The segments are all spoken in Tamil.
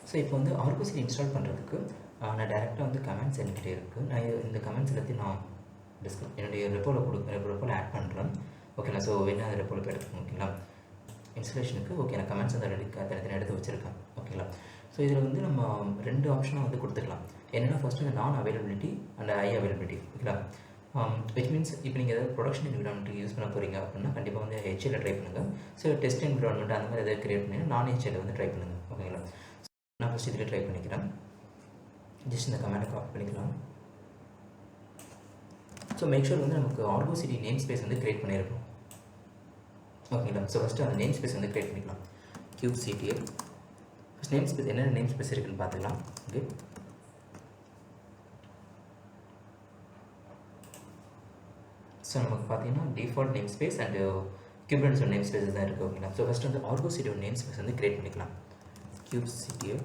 ஸோ இப்போ வந்து ஆர்கோ சிடி இன்ஸ்டால் பண்ணுறதுக்கு நான் டேரெக்டாக வந்து கமெண்ட்ஸ் என்கிட்ட இருக்குது. நான் இந்த கமெண்ட்ஸ் எல்லாத்தையும் நான் என்னுடைய ரெப்போவில் ஆட் பண்ணுறேன். ஓகேங்களா? ஸோ வேணா அந்த ரெப்போவில் போய் எடுத்துக்கோங்க. ஓகேங்களா? இன்ஸ்டலேஷனுக்கு ஓகே நான் கமெண்ட்ஸ் வந்து தனித்தனி எடுத்து வச்சுருக்கேன். ஓகேங்களா? ஸோ இதில் வந்து நம்ம 2 ஆப்ஷனாக வந்து கொடுத்துக்கலாம். என்னென்னா ஃபஸ்ட்டு இந்த நான் அவைலபிலிட்டி அண்ட் ஐ அவைலபிலிட்டி. ஓகேங்களா? விச் மீன்ஸ் இப்போ நீங்கள் ஏதாவது ப்ரொடக்ஷன் என்விரான்மெண்ட் யூஸ் பண்ண போகிறீங்க அப்படின்னா கண்டிப்பாக வந்து ஹெச்எல்ல ட்ரை பண்ணுங்கள். ஸோ டெஸ்ட் என்விரான்மெண்ட் அந்த மாதிரி எதாவது கிரியேட் பண்ணி நான் ஹெச்எல்ல வந்து ட்ரை பண்ணுங்கள். ஓகேங்களா? நான் ஃபஸ்ட் இதில் ட்ரை பண்ணிக்கிறேன். ஜஸ்ட் இந்த கமெண்ட்டை காப்பி பண்ணிக்கலாம். ஸோ மேக் ஷூர் வந்து நமக்கு ஆர்கோ சிடி நேம் ஸ்பேஸ் வந்து கிரியேட் பண்ணியிருக்கோம். ஓகேங்களா? ஸோ ஃபஸ்ட்டு அந்த நேம் ஸ்பேஸ் வந்து கிரியேட் பண்ணிக்கலாம். kubectl ஃபஸ்ட் நேம் ஸ்பேஸ் என்னென்ன நேம் ஸ்பேஸ் இருக்குன்னு பார்த்துக்கலாம். ஓகே, ஸோ நமக்கு பார்த்தீங்கன்னா default name space and Kubernetes name spaces தான் இருக்குது. ஓகேங்களா? ஸோ ஃபஸ்ட்டு வந்து ஆர்கோ சிடி நேம் ஸ்பேஸ் வந்து கிரியேட் பண்ணிக்கலாம். kubectl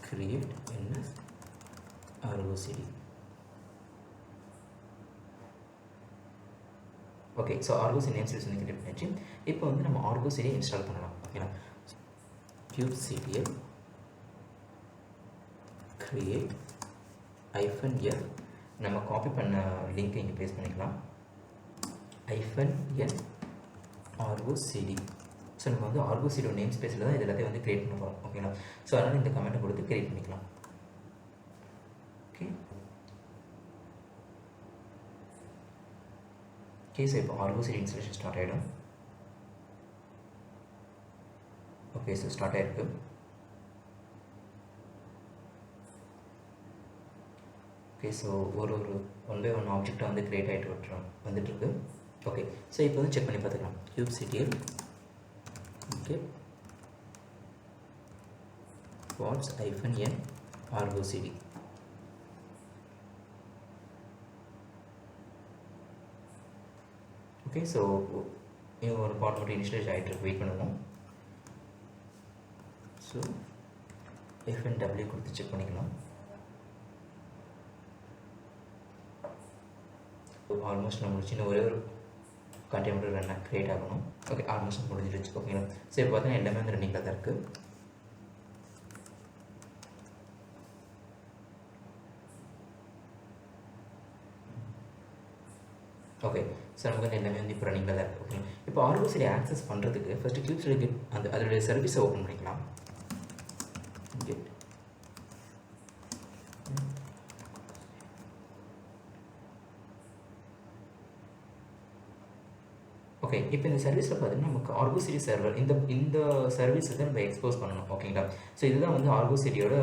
create ns argo cd. Okay, so Argo CD name space வந்து கிரியேட் பண்ணிச்சு. இப்போ வந்து நம்ம ஆர்கோ சிடி இன்ஸ்டால் பண்ணலாம். ஓகேங்களா? kubectl create -f நம்ம காப்பி பண்ண லிங்க் இங்கே பேஸ்ட் பண்ணிக்கலாம். -n argo cd. ஸோ நம்ம வந்து ஆர்கோ சிடி நேம் ஸ்பேஸில் தான் இது எல்லாத்தையும் வந்து கிரியேட் பண்ண போகிறோம். ஓகேங்களா? ஸோ அதனால் இந்த கமெண்ட்டை கொடுத்து கிரியேட் பண்ணிக்கலாம். ஓகே, ஸோ இப்போ ஆர்கோ சிடி இன்ஸ்டாலேஷன் ஸ்டார்ட் ஆகிடும். ஓகே, ஸோ ஸ்டார்ட் ஆகிருக்கு. ஓகே, ஸோ ஒரு ஒன் பை ஒன் ஆப்ஜெக்டாக வந்து க்ரியேட் ஆகிட்டு வந்துட்டுருக்கு. ஓகே, ஸோ இப்போ வந்து செக் பண்ணி பார்த்துக்கலாம். kubectl okay watts -n argo cd. Okay, so ஒரு பார்ட் மட்டும் இனிஷியலைஸ் ஆகிட்டு வெயிட் பண்ணுவோம். ஸோ fnw கொடுத்து செக் பண்ணிக்கலாம். ஆல்மோஸ்ட் நம்ம சின்ன ஒரே ஒரு கண்டெய்னர் ரன் க்ரியேட் ஆகணும். ஓகே, ஆல்மோஸ்ட் முடிஞ்சிருச்சு. ஓகேங்களா? ஸோ இப்போ பார்த்தீங்கன்னா எல்லாமே வந்து ரன்னிங்கில் தான் இருக்குது. ஓகே, ஸோ நமக்கு வந்து எல்லாமே வந்து இப்போ ரன்னிங்கில் தான் இருக்குது. ஓகே, இப்போ ஆர்கோ சிடி ஆக்சஸ் பண்ணுறதுக்கு ஃபஸ்ட்டு kubectl கெட் அதோடைய சர்வீஸை ஓப்பன் பண்ணிக்கலாம். கெட் ஓகே, இப்போ இந்த சர்வீஸில் பார்த்தீங்கன்னா நமக்கு ஆர்கோ சிடி சர்வர் இந்த சர்வீஸ் வந்து நம்ம எக்ஸ்போஸ் பண்ணணும். ஓகேங்களா? ஸோ இதுதான் வந்து ஆர்கோ சிடியோட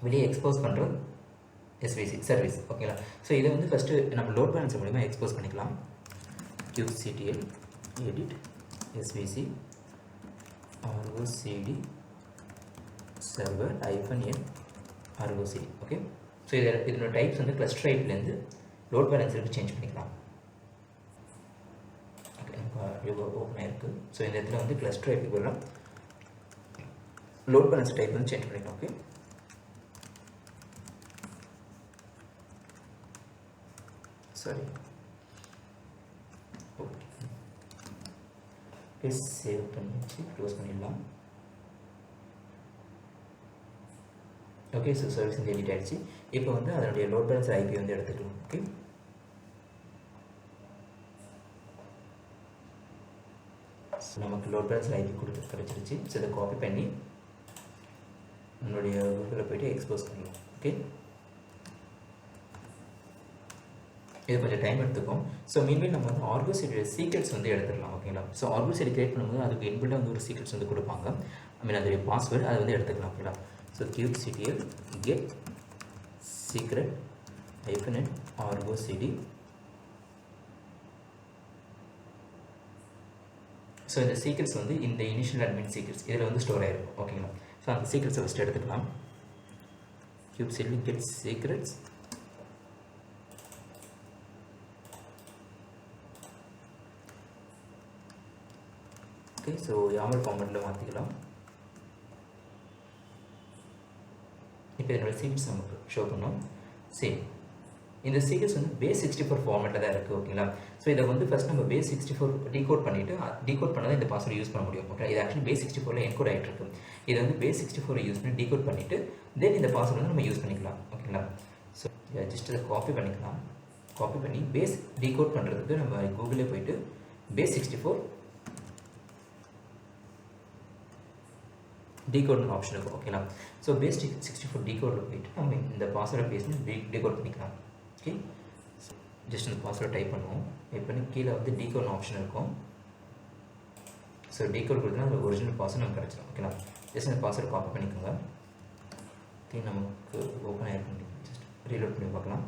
வெளியே எக்ஸ்போஸ் பண்ணுற SVC சர்வீஸ். ஓகேங்களா? ஸோ இதை வந்து ஃபஸ்ட்டு நம்ம லோட் பேலன்ஸ் மூலிமா எக்ஸ்போஸ் பண்ணிக்கலாம். kubectl edit svc argo cd server -n argo cd. Okay, so இதோட டைப்ஸ் வந்து கிளஸ்டர் டைப்லேருந்து லோட் பேலன்ஸருக்கு சேஞ்ச் பண்ணிக்கலாம். ஓகே, நமக்கு ஓப்பன் ஆயிருக்கு. ஸோ இந்த இடத்துல வந்து கிளஸ்டர் டைப்புக்கு வரலாம், லோட் பேலன்ஸ் டைப் வந்து சேஞ்ச் பண்ணிக்கலாம். Okay, sorry. ஓகே, சேவ் பண்ணிச்சு க்ளோஸ் பண்ணிடலாம். ஓகே, ஸோ சர்வீஸ் வந்து எடிட் ஆகிடுச்சு. இப்போ வந்து அதனுடைய லோட் பேலன்ஸ் ஐபி வந்து எடுத்துக்கலாம். ஓகே, ஸோ நமக்கு லோட் பேலன்ஸ் ஐபி கொடுத்து கிடச்சிருச்சு. ஸோ இதை காப்பி பண்ணி நம்மளுடைய கூகுளில் போய்ட்டு எக்ஸ்போஸ் பண்ணலாம். ஓகே, இது கொஞ்சம் டைம் எடுத்துக்கும். ஸோ மீன்வெல் நம்ம வந்து ஆர்கோ சிடியோட சீக்ரெட்ஸ் வந்து எடுத்துடலாம். ஓகேங்களா? ஸோ ஆர்கோ சிடி கிரியேட் பண்ணும்போது அதுக்கு இன்பில்டாக வந்து ஒரு சீக்ரெட்ஸ் வந்து கொடுப்பாங்க. அதோடைய பாஸ்வேர்டு அதை வந்து எடுத்துக்கலாம். ஓகேங்களா? So kubectl get secret -n argo cd. So இந்த சீக்ரெட்ஸ் வந்து இந்த இனிஷியல் அட்மின் சீக்ரெட்ஸ் இதில் வந்து ஸ்டோர் ஆகிருக்கும். ஓகேங்களா? ஸோ அந்த சீக்ரெட்ஸை ஃபஸ்ட்டு எடுத்துக்கலாம். kubectl get secrets okay, so YAML ஃபார்மேட்டில் மாற்றிக்கலாம். இப்போ இதோட சீக்ரெட்ஸ் நமக்கு ஷோ பண்ணோம். சேம் இந்த சீக்ரெட்ஸ் வந்து base64 ஃபார்மேட்டில் தான் இருக்குது ஓகேங்களா. ஸோ இதை வந்து ஃபஸ்ட் நம்ம base64 டீகோட் பண்ணிவிட்டு டீகோட் பண்ணால் தான் இந்த பாஸ்வேர்டு யூஸ் பண்ண முடியும் ஓகே. இது ஆக்சுவலி base64 என்கோட் ஆகிட்டு இருக்கு. இதை வந்து base64 யூஸ் பண்ணி டீகோட் பண்ணிவிட்டு தென் இந்த பாஸ்வேர்டு வந்து நம்ம யூஸ் பண்ணிக்கலாம் ஓகேங்களா. ஸோ ஜஸ்ட் இதை காப்பி பண்ணிக்கலாம். காப்பி பண்ணி பேஸ் டீகோட் பண்ணுறதுக்கு நம்ம கூகுளே போயிட்டு base64 டீகோட்னு ஆப்ஷன் இருக்கும் ஓகேங்களா. ஸோ base64 டீகோடில் போயிட்டு நம்ம இந்த பாஸ்வேர்டை பேஸ் பண்ணி டீகோட் பண்ணிக்கலாம் ஓகே. ஜஸ்ட் இந்த பாஸ்வேர்டை டைப் பண்ணுவோம். டைப் பண்ணி கீழே வந்து டீகோட்னு ஆப்ஷன் இருக்கும். ஸோ டீகோட் கொடுத்தா அந்த ஒரிஜினல் பாஸ்வேர்டு நமக்கு கிடச்சிடும் ஓகேங்களா. ஜஸ்ட் இந்த பாஸ்வேர்டை காப்பி பண்ணிக்கோங்க. ஓகே நமக்கு ஓப்பன் ஆகிருக்கும். ஜஸ்ட் ரீலோட் பண்ணி பார்க்கலாம்.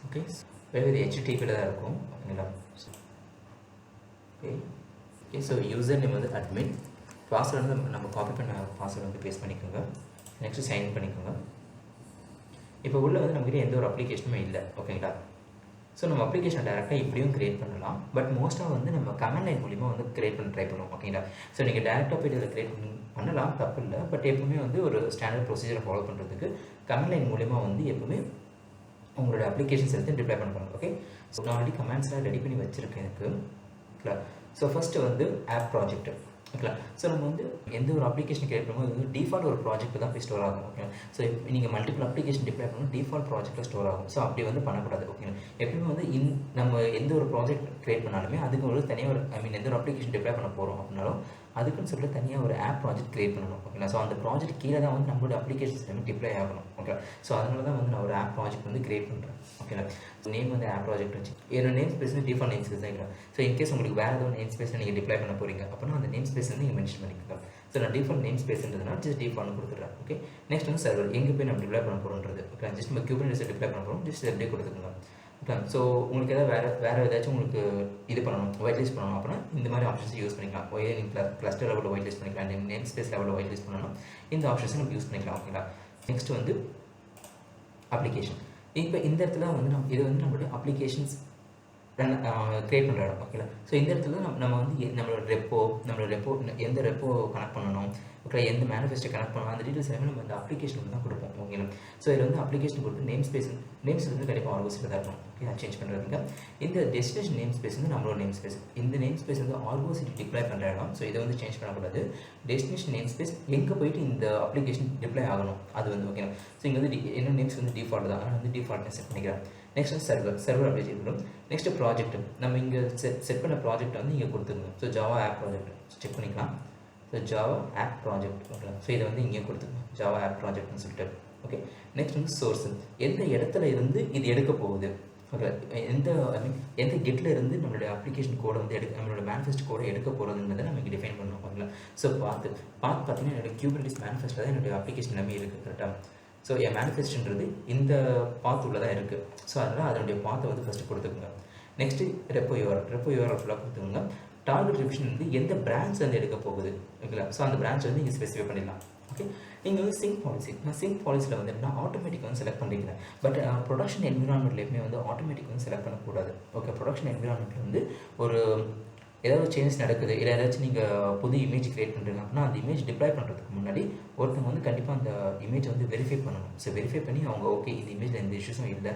ஓகே வெவ்வேறு HTTP தான் இருக்கும் ஓகேங்களா. Okay okay so user name வந்து அட்மின், பாஸ்வேர்டு வந்து நம்ம காப்பி பண்ண பாஸ்வேர்டு வந்து பேஸ்ட் பண்ணிக்கோங்க. நெக்ஸ்ட்டு சைன் பண்ணிக்கோங்க. இப்போ உள்ள வந்து நம்மக்கிட்ட எந்த ஒரு அப்ளிகேஷனுமே இல்லை ஓகேங்களா. ஸோ நம்ம அப்ளிகேஷன் டேரெக்டாக இப்படியும் க்ரியேட் பண்ணலாம். பட் மோஸ்ட்டாக வந்து நம்ம கமெண்ட் லைன் மூலிமா வந்து க்ரியேட் பண்ண ட்ரை பண்ணுவோம் ஓகேங்களா. ஸோ நீங்கள் டேரெக்டாக போய்ட்டு இதில் க்ரியேட் பண்ணலாம், தப்பு இல்லை. பட் எப்பவுமே வந்து ஒரு ஸ்டாண்டர்ட் ப்ரொசீஜரை ஃபாலோ பண்ணுறதுக்கு கமெண்ட் லைன் மூலிமா வந்து எப்பவுமே உங்களோட அப்ளிகேஷன்ஸ் எடுத்து டிப்ளை பண்ணுவாங்க ஓகே. ஸோ நான் ஆல்ரெடி கமெண்ட்ஸ்லாம் ரெடி பண்ணி வச்சுருக்கேன் எனக்கு ஓகேங்களா. ஸோ ஃபஸ்ட்டு வந்து ஆப் ப்ராஜெக்ட் ஓகேங்களா. ஸோ நம்ம வந்து எந்த ஒரு அப்ளிகேஷன் கிரியேட் பண்ணும்போது வந்து டிஃபால்ட் ஒரு ப்ராஜெக்ட் தான் போய் ஸ்டோர் ஆகும் ஓகே. ஸோ நீங்கள் மல்டிபிள் அப்ளிகேஷன் டிப்ளை பண்ணணும், டிஃபால்ட் ப்ராஜெக்ட்டில் ஸ்டோர் ஆகும். ஸோ அப்படி வந்து பண்ணக்கூடாது ஓகேங்களா. எப்பவுமே வந்து நம்ம எந்த ஒரு ப்ராஜெக்ட் கிரியேட் பண்ணாலுமே அதுக்கு ஒரு தனியாக ஒரு எந்த ஒரு அப்ளிகேஷன் டிப்ளை பண்ண போகிறோம் அப்படின்னாலும் அதுக்குன்னு சொல்லிட்டு தனியாக ஒரு ஆப் ப்ராஜெக்ட் கிரியேட் பண்ணணும் ஓகேங்களா. ஸோ அந்த ப்ராஜெக்ட் கீழே தான் வந்து நம்மளோட அப்ளிகேஷன்ஸ் எல்லாமே டிப்ளை ஆகணும் ஓகே. ஸோ அதனால தான் வந்து நான் ஒரு ஆப் ப்ராஜெக்ட் வந்து கிரியேட் பண்ணுறேன் ஓகேங்களா. நேம் வந்து ஆப் ப்ராஜெக்ட் வச்சு என்னோட நேம் ஸ்பேஸ் வந்து டிஃபால்ட் நேம் ஸ்பேஸ் தான். ஸோ இன்கேஸ் உங்களுக்கு வேறு ஏதாவது நேம் ஸ்பேஸில் நீங்கள் டிப்ளை பண்ண போகிறீங்க அப்படின்னா அந்த நேம் ஸ்பேஸ் வந்து நீங்கள் மென்ஷன் பண்ணிக்கலாம். ஸோ நான் டிஃபால்ட் நேம் ஸ்பேஸ்ன்றதுனால ஜஸ்ட் டிஃபால்ட் கொடுத்துட்றேன் ஓகே. நெக்ஸ்ட் வந்து சர்வர் எங்கே போய் நம்ம டிப்ளை பண்ண போகிறோன்றது ஓகே. ஜஸ்ட் நம்ம Kubernetes டிப்ளை பண்ண போகிறோம், ஜஸ்ட் அப்படியே கொடுத்துக்கோங்க ஓகே. ஸோ உங்களுக்கு ஏதாவது வேறு ஏதாச்சும் உங்களுக்கு இது பண்ணணும், ஒயிட் லிஸ்ட் பண்ணணும் அப்படின்னா இந்த மாதிரி ஆப்ஷன்ஸ் யூஸ் பண்ணிக்கலாம். நீங்கள் கிளஸ்டர் லெவலில் ஒயிட் லிஸ்ட் பண்ணிக்கலாம், நேம் ஸ்பேஸ் லெவலில் ஒயிட் லிஸ்ட் பண்ணணும், இந்த ஆப்ஷன்ஸை நம்ம யூஸ் பண்ணிக்கலாம் ஓகேங்களா. நெக்ஸ்ட் வந்து அப்ளிகேஷன். இப்போ இந்த இடத்துல வந்து இது வந்து நம்மளுடைய அப்ளிகேஷன்ஸ் கிரியேட் பண்ணுற இடம் ஓகேங்களா. ஸோ இந்த இடத்துல நம்ம வந்து நம்மளோட ரெப்போ எந்த ரெப்போ கனெக்ட் பண்ணணும் ஓகே, எந்த மேனிஃபெஸ்டோ கனெக்ட் பண்ணணும் அந்த டீட்டெயில்ஸ் எல்லாமே நம்ம இந்த அப்ளிகேஷனுக்கு தான் கொடுப்போம் ஓகேங்களா. ஸோ இதில் வந்து அப்ளிகேஷன் கொடுத்து நேம் ஸ்பேஸ் வந்து கண்டிப்பாக ஆர்கோஸில் தான் இருக்கும் ஓகே. நான் சேஞ்ச் பண்ணுறதுங்க இந்த டெஸ்டினேஷன் நேம் ஸ்பேஸ் வந்து நம்மளோட நேம் ஸ்பேஸ், இந்த நேம் ஸ்பேஸ் வந்து ஆர்கோஸில் டிப்ளை பண்ணுற இடம். ஸோ இதை வந்து சேஞ்ச் பண்ணக்கூடாது. டெஸ்டினேஷன் நேம் ஸ்பேஸ் எங்கே போயிட்டு இந்த அப்ளிகேஷன் டிப்ளை ஆகணும் அது வந்து ஓகேங்களா. ஸோ இங்கே வந்து என்ன நேம்ஸ் வந்து டிஃபால்ட் தான், அதனால் வந்து டிஃபால்ட் செட் பண்ணிக்கிறேன். நெக்ஸ்ட் வந்து சர்வர் அப்படி செய்யணும். நெக்ஸ்ட் ப்ராஜெக்ட் நம்ம இங்கே செட் பண்ண ப்ராஜெக்ட் வந்து இங்கே கொடுத்துருங்க. So Java app project check பண்ணிக்கலாம். ஸோ ஜாவா ஆப் ப்ராஜெக்ட் ஓகேங்களா. ஸோ இதை வந்து இங்கே கொடுத்துருங்க ஜாவா ஆப் ப்ராஜெக்ட்னு சொல்லிட்டு ஓகே. நெக்ஸ்ட் வந்து சோர்ஸ், எந்த இடத்துல இருந்து இது எடுக்க போகுது ஓகே, எந்த கெட்டில் இருந்து நம்மளுடைய அப்ளிகேஷன் கோடை வந்து நம்மளோட மேனிஃபெஸ்ட் கோடை எடுக்க போகிறதுன்றதை நம்ம இங்கே டிஃபைன் பண்ணணும் ஓகேங்களா. ஸோ பார்த்தீங்கன்னா என்னோட Kubernetes மேனிஃபெஸ்ட்டில் தான் என்னுடைய அப்ளிகேஷன் எல்லாமே இருக்குது கரெக்டாக. ஸோ என் மேனிஃபெஸ்ட்ன்றது இந்த பாத் உள்ள தான் இருக்குது. ஸோ அதனால் அதனுடைய பாத்தை வந்து ஃபஸ்ட்டு கொடுத்துக்கோங்க. நெக்ஸ்ட்டு ரெப்போ யூஆர்எல் ஃபுல்லாக கொடுத்துக்கோங்க. டார்கெட் ரிவிஷன் வந்து எந்த பிரான்ச் வந்து எடுக்க போகுது ஓகேங்களா. ஸோ அந்த பிரான்ச் வந்து நீங்கள் ஸ்பெசிஃபை பண்ணிடலாம் ஓகே. நீங்கள் வந்து சிங்க் பாலிசியில் வந்து என்ன ஆட்டோமேட்டிக் வந்து செலக்ட் பண்ணிக்கிறேன். பட் ப்ரொடக்ஷன் என்விரான்மெண்ட்லேயுமே வந்து ஆட்டோமேட்டிக் வந்து செலக்ட் பண்ணக்கூடாது ஓகே. ப்ரொடக்ஷன் என்விரான்மெண்ட்டில் வந்து ஒரு ஏதாவது சேஞ்சஸ் நடக்குது, இல்லை ஏதாச்சும் நீங்கள் புது இமேஜ் கிரியேட் பண்ணுறீங்க அப்படின்னா அந்த இமேஜ் டிப்ளை பண்ணுறதுக்கு முன்னாடி ஒருத்தவங்க வந்து கண்டிப்பாக அந்த இமேஜ் வந்து வெரிஃபை பண்ணணும். ஸோ வெரிஃபை பண்ணி அவங்க ஓகே இந்த இமேஜில் எந்த இஷ்யூஸும் இல்லை,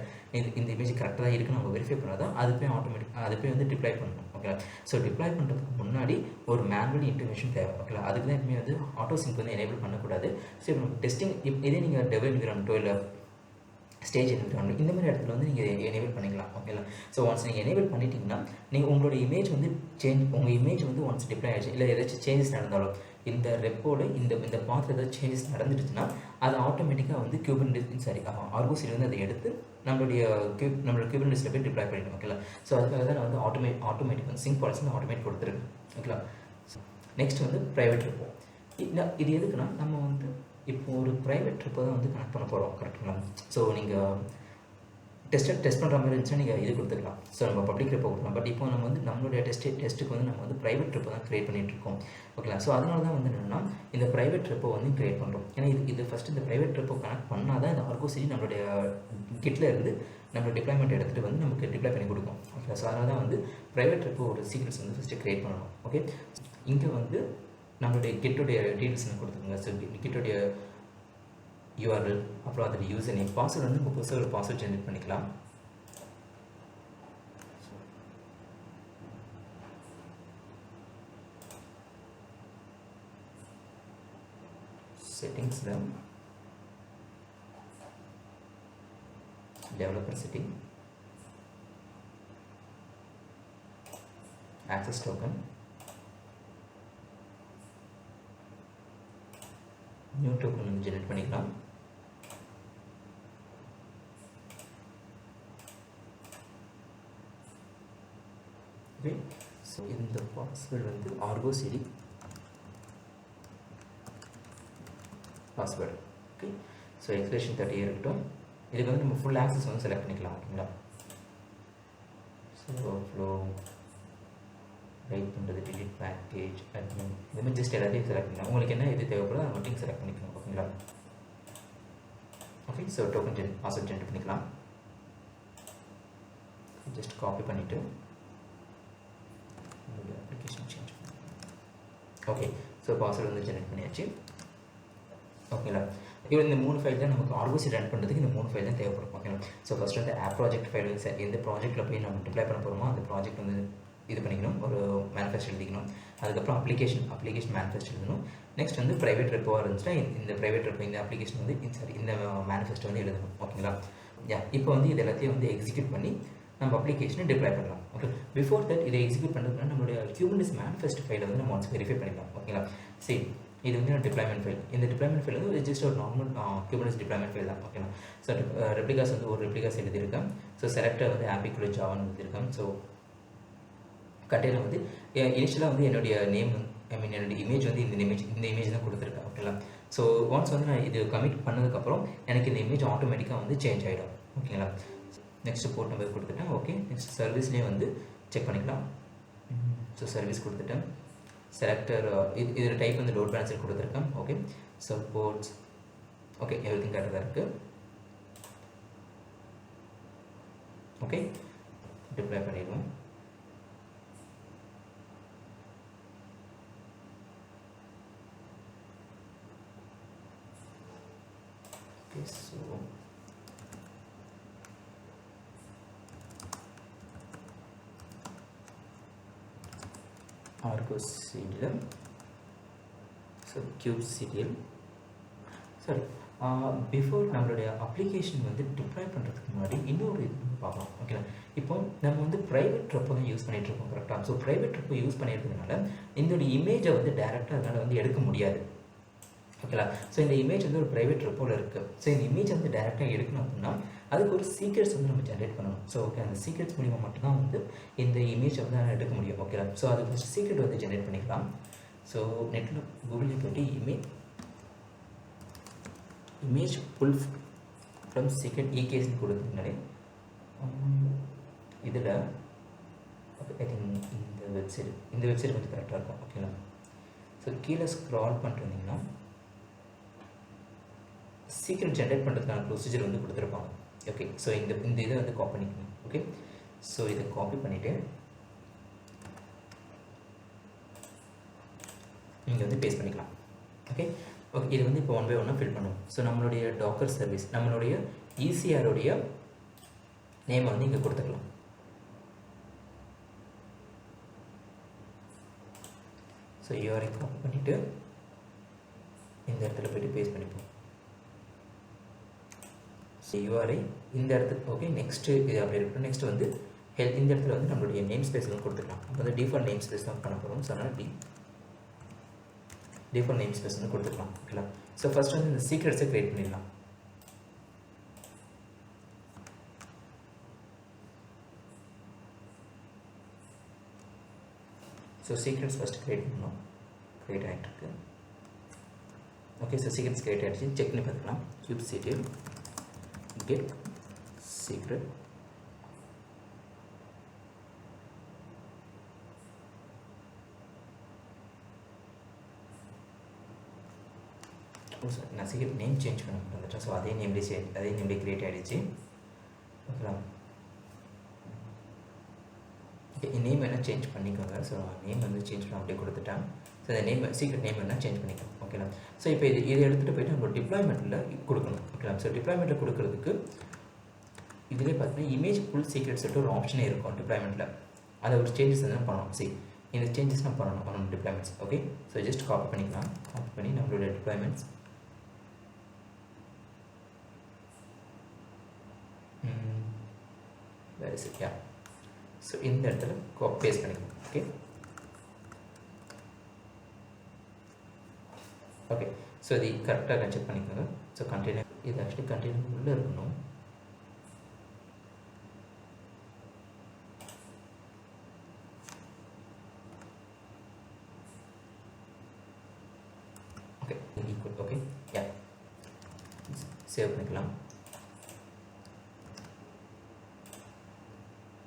இந்த இமேஜ் கரெக்டாக தான் இருக்குன்னு அவங்க வெரிஃபை பண்ணால் தான் அது போய் வந்து டிப்ளை பண்ணணும் ஓகே. ஸோ டிப்ளை பண்ணுறதுக்கு முன்னாடி ஒரு மேனுவல் இன்டர்வென்ஷன் தேவை ஓகே. அதுக்கு தான் எப்பவுமே வந்து ஆட்டோ சிங்க் வந்து எனேபிள் பண்ணக்கூடாது. ஸோ இப்போ டெஸ்டிங் இதே நீங்கள் டெவல் என்விரான்மெண்ட்டோ இல்லை ஸ்டேஜ் என்விரான்மெண்ட் இந்த மாதிரி இடத்துல வந்து நீங்கள் எனேபிள் பண்ணிக்கலாம் ஓகேங்களா. ஸோ ஒன்ஸ் நீங்கள் எனேபிள் பண்ணிட்டீங்கன்னா நீங்கள் உங்களோட இமேஜ் வந்து உங்கள் இமேஜ் வந்து ஒன்ஸ் டிப்ளை ஆகிடுச்சு இல்லை ஏதாச்சும் சேஞ்சஸ் நடந்தாலும் இந்த ரெப்போட இந்த பாத்தில் ஏதாவது சேஞ்சஸ் நடந்துடுச்சுன்னா அது ஆட்டோமேட்டிக்காக வந்து ஆர்கோஸில் வந்து அதை எடுத்து நம்மளுடைய Kubernetesல போய் டிப்ளை பண்ணிடும் ஓகேங்களா. ஸோ அதுக்காக தான் நான் வந்து ஆட்டோமேட்டிக் வந்து சிங்க் பாலிசி வந்து ஆட்டோமேட் கொடுத்துருக்கேன் ஓகேங்களா. நெக்ஸ்ட் வந்து ப்ரைவேட் ரெப்போ. இது எதுக்குன்னா நம்ம வந்து இப்போ ஒரு ப்ரைவேட் ரெப்போ தான் வந்து கனெக்ட் பண்ண போகிறோம் கரெக்டுங்களா. ஸோ நீங்கள் டெஸ்ட் பண்ணுற மாதிரி இருந்துச்சுன்னா நீங்கள் இது கொடுத்துக்கலாம். ஸோ நம்ம பப்ளிக் ரெப்போ கொடுக்கலாம். பட் இப்போ நம்ம வந்து நம்மளுடைய டெஸ்ட்டுக்கு வந்து நம்ம வந்து ப்ரைவேட் ரெப்போ தான் க்ரியேட் பண்ணிகிட்ருக்கோம் ஓகேங்களா. ஸோ அதனால தான் வந்து என்னென்னா இந்த ப்ரைவேட் ரெப்போ வந்து க்ரியேட் பண்ணுறோம். ஏன்னா இது ஃபஸ்ட்டு இந்த ப்ரைவேட் ரெப்போ கனெக்ட் பண்ணால் தான் இந்த ஆர்கோசிட்டி நம்மளுடைய கிட்டில் இருந்து நம்மளோட டிப்ளாய்மெண்ட் எடுத்துகிட்டு வந்து நமக்கு டிப்ளை பண்ணி கொடுக்கும் ஓகே. ஸோ அதனால தான் வந்து ப்ரைவேட் ரெப்போ ஒரு சீக்ரெட்ஸ் வந்து ஃபஸ்ட்டு க்ரியேட் பண்ணணும் ஓகே. இங்கே வந்து நம்மளுடைய கெட்டுடைய டீட்டெயில்ஸ் கொடுத்துருங்க. ஸோ கெட்டுடைய URL, அப்புறம் அதில் யூசர் நேம், பாஸ்வேர்டு வந்து நம்ம புதுசாக ஒரு பாஸ்வேர்ட் ஜென்ரேட் பண்ணிக்கலாம். செட்டிங்ஸில் developer setting, access token, new token வந்து ஜெனரேட் பண்ணிக்கலாம். ஓகே, ஸோ இந்த பாஸ்வேர்டு வந்து Argo CD password. Okay, so expiration 30 இருக்கட்டும். இதுக்கு வந்து நம்ம ஃபுல் ஆக்சஸ் வந்து செலக்ட் பண்ணிக்கலாம். ஓகேங்களா, ஸோ ஃப்ளோ ரைட் பண்ணுறது, டிலீட் பேக்கேஜ், அட்மின், இதுமாதிரி ஜஸ்ட் எல்லாத்தையும் செலக்ட் பண்ணலாம். உங்களுக்கு என்ன இது தேவைப்படுதோ அதை மட்டும் செலக்ட் பண்ணிக்கலாம். ஓகேங்களா, okay, so token password generate பண்ணிக்கலாம். ஜஸ்ட் காப்பி பண்ணிவிட்டு அப்ளிகேஷன் சேஞ்ச் பண்ணலாம். ஓகே, ஸோ பாஸ்வேர்டு வந்து ஜென்ரேட் பண்ணியாச்சு. ஓகேங்களா, இப்போ இந்த 3 ஃபைல் தான் நமக்கு ஆர்கோசி ரன் பண்ணுறதுக்கு இந்த 3 ஃபைல் தான் தேவைப்படும். ஓகேங்களா, ஸோ ஃபஸ்ட்டு வந்து ஆப் ப்ராஜெக்ட் ஃபைல் வந்து எந்த ப்ராஜெக்ட்டில் போய் நம்ம டிப்ளை பண்ண போகிறோமோ அந்த ப்ராஜெக்ட் வந்து இது பண்ணிக்கணும், ஒரு மேனிஃபெஸ்ட் எழுதிக்கணும். அதுக்கப்புறம் அப்ளிகேஷன் மேனிஃபெஸ்ட் எழுதணும். நெக்ஸ்ட் வந்து ப்ரைவேட் ரெப்போவாக இருந்துச்சுன்னா இந்த ப்ரைவேட் ரெப்போ, இந்த அப்ளிகேஷன் வந்து இந்த மேனிஃபெஸ்ட் வந்து எழுதணும். ஓகேங்களா, இப்போ வந்து இது எல்லாத்தையும் வந்து எக்ஸிக்யூட் பண்ணி நம்ம அப்ளிகேஷனை டிப்ளை பண்ணலாம். ஓகே, பிஃபோர் தட் இதை எக்ஸிக்யூட் பண்ணுறதுனா நம்மளுடைய Kubernetes மேனிஃபெஸ்ட் ஃபைலை வந்து நம்ம ஒன்ஸ் வெரிஃபை பண்ணிக்கலாம். ஓகேங்களா, சரி, இது வந்து டிப்ளாய்மெண்ட் ஃபைல். இந்த டிப்ளாய்மெண்ட் ஃபைல் வந்து ஜஸ்ட் ஒரு நார்மல் Kubernetes டிப்ளாய்மெண்ட் ஃபைல் தான். ஓகேங்களா, ஸோ ரெப்ளிகாஸ் வந்து ஒரு ரெப்ளிகாஸ் எழுதியிருக்கேன். ஸோ செலக்டர் வந்து ஆப்பிக்குள்ள ஜாவான்னு எழுதியிருக்கேன். ஸோ கண்டெய்னர் வந்து இனிஷியலாக வந்து என்னுடைய நேம், என்னுடைய இமேஜ் வந்து இந்த இமேஜ் தான் கொடுத்துருக்கேன். ஓகேங்களா, ஸோ ஒன்ஸ் வந்து நான் இது கமிட் பண்ணதுக்கப்புறம் எனக்கு இந்த இமேஜ் ஆட்டோமேட்டிக்காக வந்து சேஞ்ச் ஆகிடும். ஓகேங்களா, நெக்ஸ்ட் போர்ட் நம்பர் கொடுத்துட்டேன். ஓகே, நெக்ஸ்ட் சர்வீஸ்லேயே வந்து செக் பண்ணிக்கலாம். ஸோ சர்வீஸ் கொடுத்துட்டேன். செலக்டர் இதில் டைப் வந்து லோட் பேலன்சர் கொடுத்துருக்கேன். ஓகே, சப்போர்ட்ஸ், ஓகே, எவ்ரிதிங் கரெக்டாக இருக்குது. ஓகே, டிப்ளை பண்ணிடுவோம். ஓகே, ஸோ ஆர்கோசிடியில், ஸோ kubectl, சரி, பிஃபோர் நம்மளுடைய அப்ளிகேஷன் வந்து டிப்ளாய் பண்ணுறதுக்கு முன்னாடி இன்னொரு இது பார்க்கலாம். ஓகேங்களா, இப்போ நம்ம வந்து ப்ரைவேட் ரெப்போ தான் யூஸ் பண்ணிகிட்ருக்கோம். கரெக்டாக, ஸோ ப்ரைவேட் ரெப்போ யூஸ் பண்ணியிருக்கிறதுனால இதோடைய இமேஜை வந்து டேரெக்டாக அதனால் வந்து எடுக்க முடியாது. ஓகேங்களா, ஸோ இந்த இமேஜ் வந்து ஒரு ப்ரைவேட் ரெப்போவில் இருக்குது. ஸோ இந்த இமேஜ் வந்து டேரெக்டாக எடுக்கணும் அப்படின்னா அதுக்கு ஒரு சீக்ரெட்ஸ் வந்து நம்ம ஜென்ரேட் பண்ணணும். ஸோ ஓகே, அந்த சீக்ரெட்ஸ் மூலிமா மட்டும்தான் வந்து இந்த இமேஜை வந்து எடுக்க முடியும். ஓகேங்களா, ஸோ அதுக்கு ஃபஸ்ட் சீக்ரெட் வந்து ஜென்ரேட் பண்ணிக்கலாம். ஸோ நெட்டில் கூகுளில் போய்ட்டு இமேஜ் புல் ஃப்ரம் சீக்ரெட் EKSன்னு கொடுத்ததுனாலே இதில் ஐ திங்க் இந்த வெப்சைட் வந்து கரெக்டாக இருக்கும். ஓகேங்களா, ஸோ கீழே ஸ்க்ரால் பண்ணிருந்தீங்கன்னா சீக்ரெட் ஜென்ரேட் பண்ணுறதுக்கான ப்ரொசீஜர் வந்து கொடுத்துருப்பாங்க. ஓகே, ஸோ இந்த இதை வந்து காப்பி பண்ணிக்கணும். ஓகே, ஸோ இதை காப்பி பண்ணிவிட்டு நீங்கள் வந்து பேஸ்ட் பண்ணிக்கலாம். ஓகே, ஓகே, இது வந்து இப்போ 1 by 1 ஃபில் பண்ணுவோம். ஸோ நம்மளுடைய டாக்கர் சர்வீஸ், நம்மளுடைய ECRோடைய நேமை வந்து இங்கே கொடுத்துக்கலாம். ஸோ URI காப்பி பண்ணிவிட்டு இந்த இடத்துல போய்ட்டு பேஸ்ட் பண்ணிப்போம். ஸோ URI இந்த இடத்துக்கு, ஓகே, நெக்ஸ்ட்டு இது அப்படி இருக்கட்டும். நெக்ஸ்ட் வந்து இந்த இடத்துல வந்து நம்மளுடைய நேம் ஸ்பேஸ் வந்து கொடுத்துக்கலாம். நம்ம வந்து டிஃபால்ட் நேம் ஸ்பேஸ் தான் பண்ண போகிறோம். ஸோ அதனால் டிஃபால்ட் நேம் ஸ்பேஸ் வந்து கொடுத்துக்கலாம். ஓகேங்களா, ஸோ ஃபஸ்ட் வந்து இந்த சீக்ரெட்ஸை க்ரியேட் பண்ணிடலாம். ஸோ சீக்ரெட்ஸ் ஃபஸ்ட்டு க்ரியேட் பண்ணணும். க்ரியேட் ஆகிட்டுருக்கு. ஓகே, ஸோ சீக்ரெட்ஸ் க்ரியேட் ஆகிடுச்சு. செக் பண்ணி பார்த்துக்கலாம். kubectl get secret, நான் சீக்ரெட் நேம் சேஞ்ச் பண்ண வந்துட்டேன். ஸோ அதே நேம்லேயே க்ரியேட் ஆகிடுச்சு. ஓகேங்களா, ஓகே, நேம் வேணால் சேஞ்ச் பண்ணிக்கோங்க. ஸோ நேம் வந்து சேஞ்ச் பண்ண அப்படியே கொடுத்துட்டேன். ஸோ இந்த நேம் சீக்ரெட் நேம் வேணால் சேஞ்ச் பண்ணிக்கலாம். ஓகேங்களா? ஸோ இப்போ இதை எடுத்துகிட்டு போய்ட்டு நம்ம டிப்ளாய்மெண்ட்டில் கொடுக்கணும். ஓகேங்களா? ஸோ டிப்ளாய்மெண்ட்டில் கொடுக்குறதுக்கு இதிலே பார்த்தீங்கன்னா இமேஜ் ஃபுல் சீக்ரெட் சொல்லிட்டு ஒரு ஆப்ஷனே இருக்கும் டிப்ளாய்மெண்ட்டில். அதை ஒரு சேஞ்சஸ் தான் பண்ணணும். சரி, இந்த சேஞ்சஸ் நம்ம பண்ணணும் டிப்ளாய்மெண்ட்ஸ். ஓகே, ஸோ ஜஸ்ட் காப்பி பண்ணிக்கலாம். காப்பி பண்ணி நம்மளோட டிப்ளாய்மெண்ட்ஸ் வேறு இஸ் இட்? யா. ஸோ இந்த இடத்துல பேஸ்ட் பண்ணிக்கலாம். ஓகே ஓகே ஸோ இது கரெக்டாக செக் பண்ணிக்கோங்க. ஸோ கண்டெய்னர் இது ஆக்சுவலி கண்டெய்னர் உள்ளே இருக்கணும். Okay equal. ஓகே, யா, சேவ் பண்ணிக்கலாம்.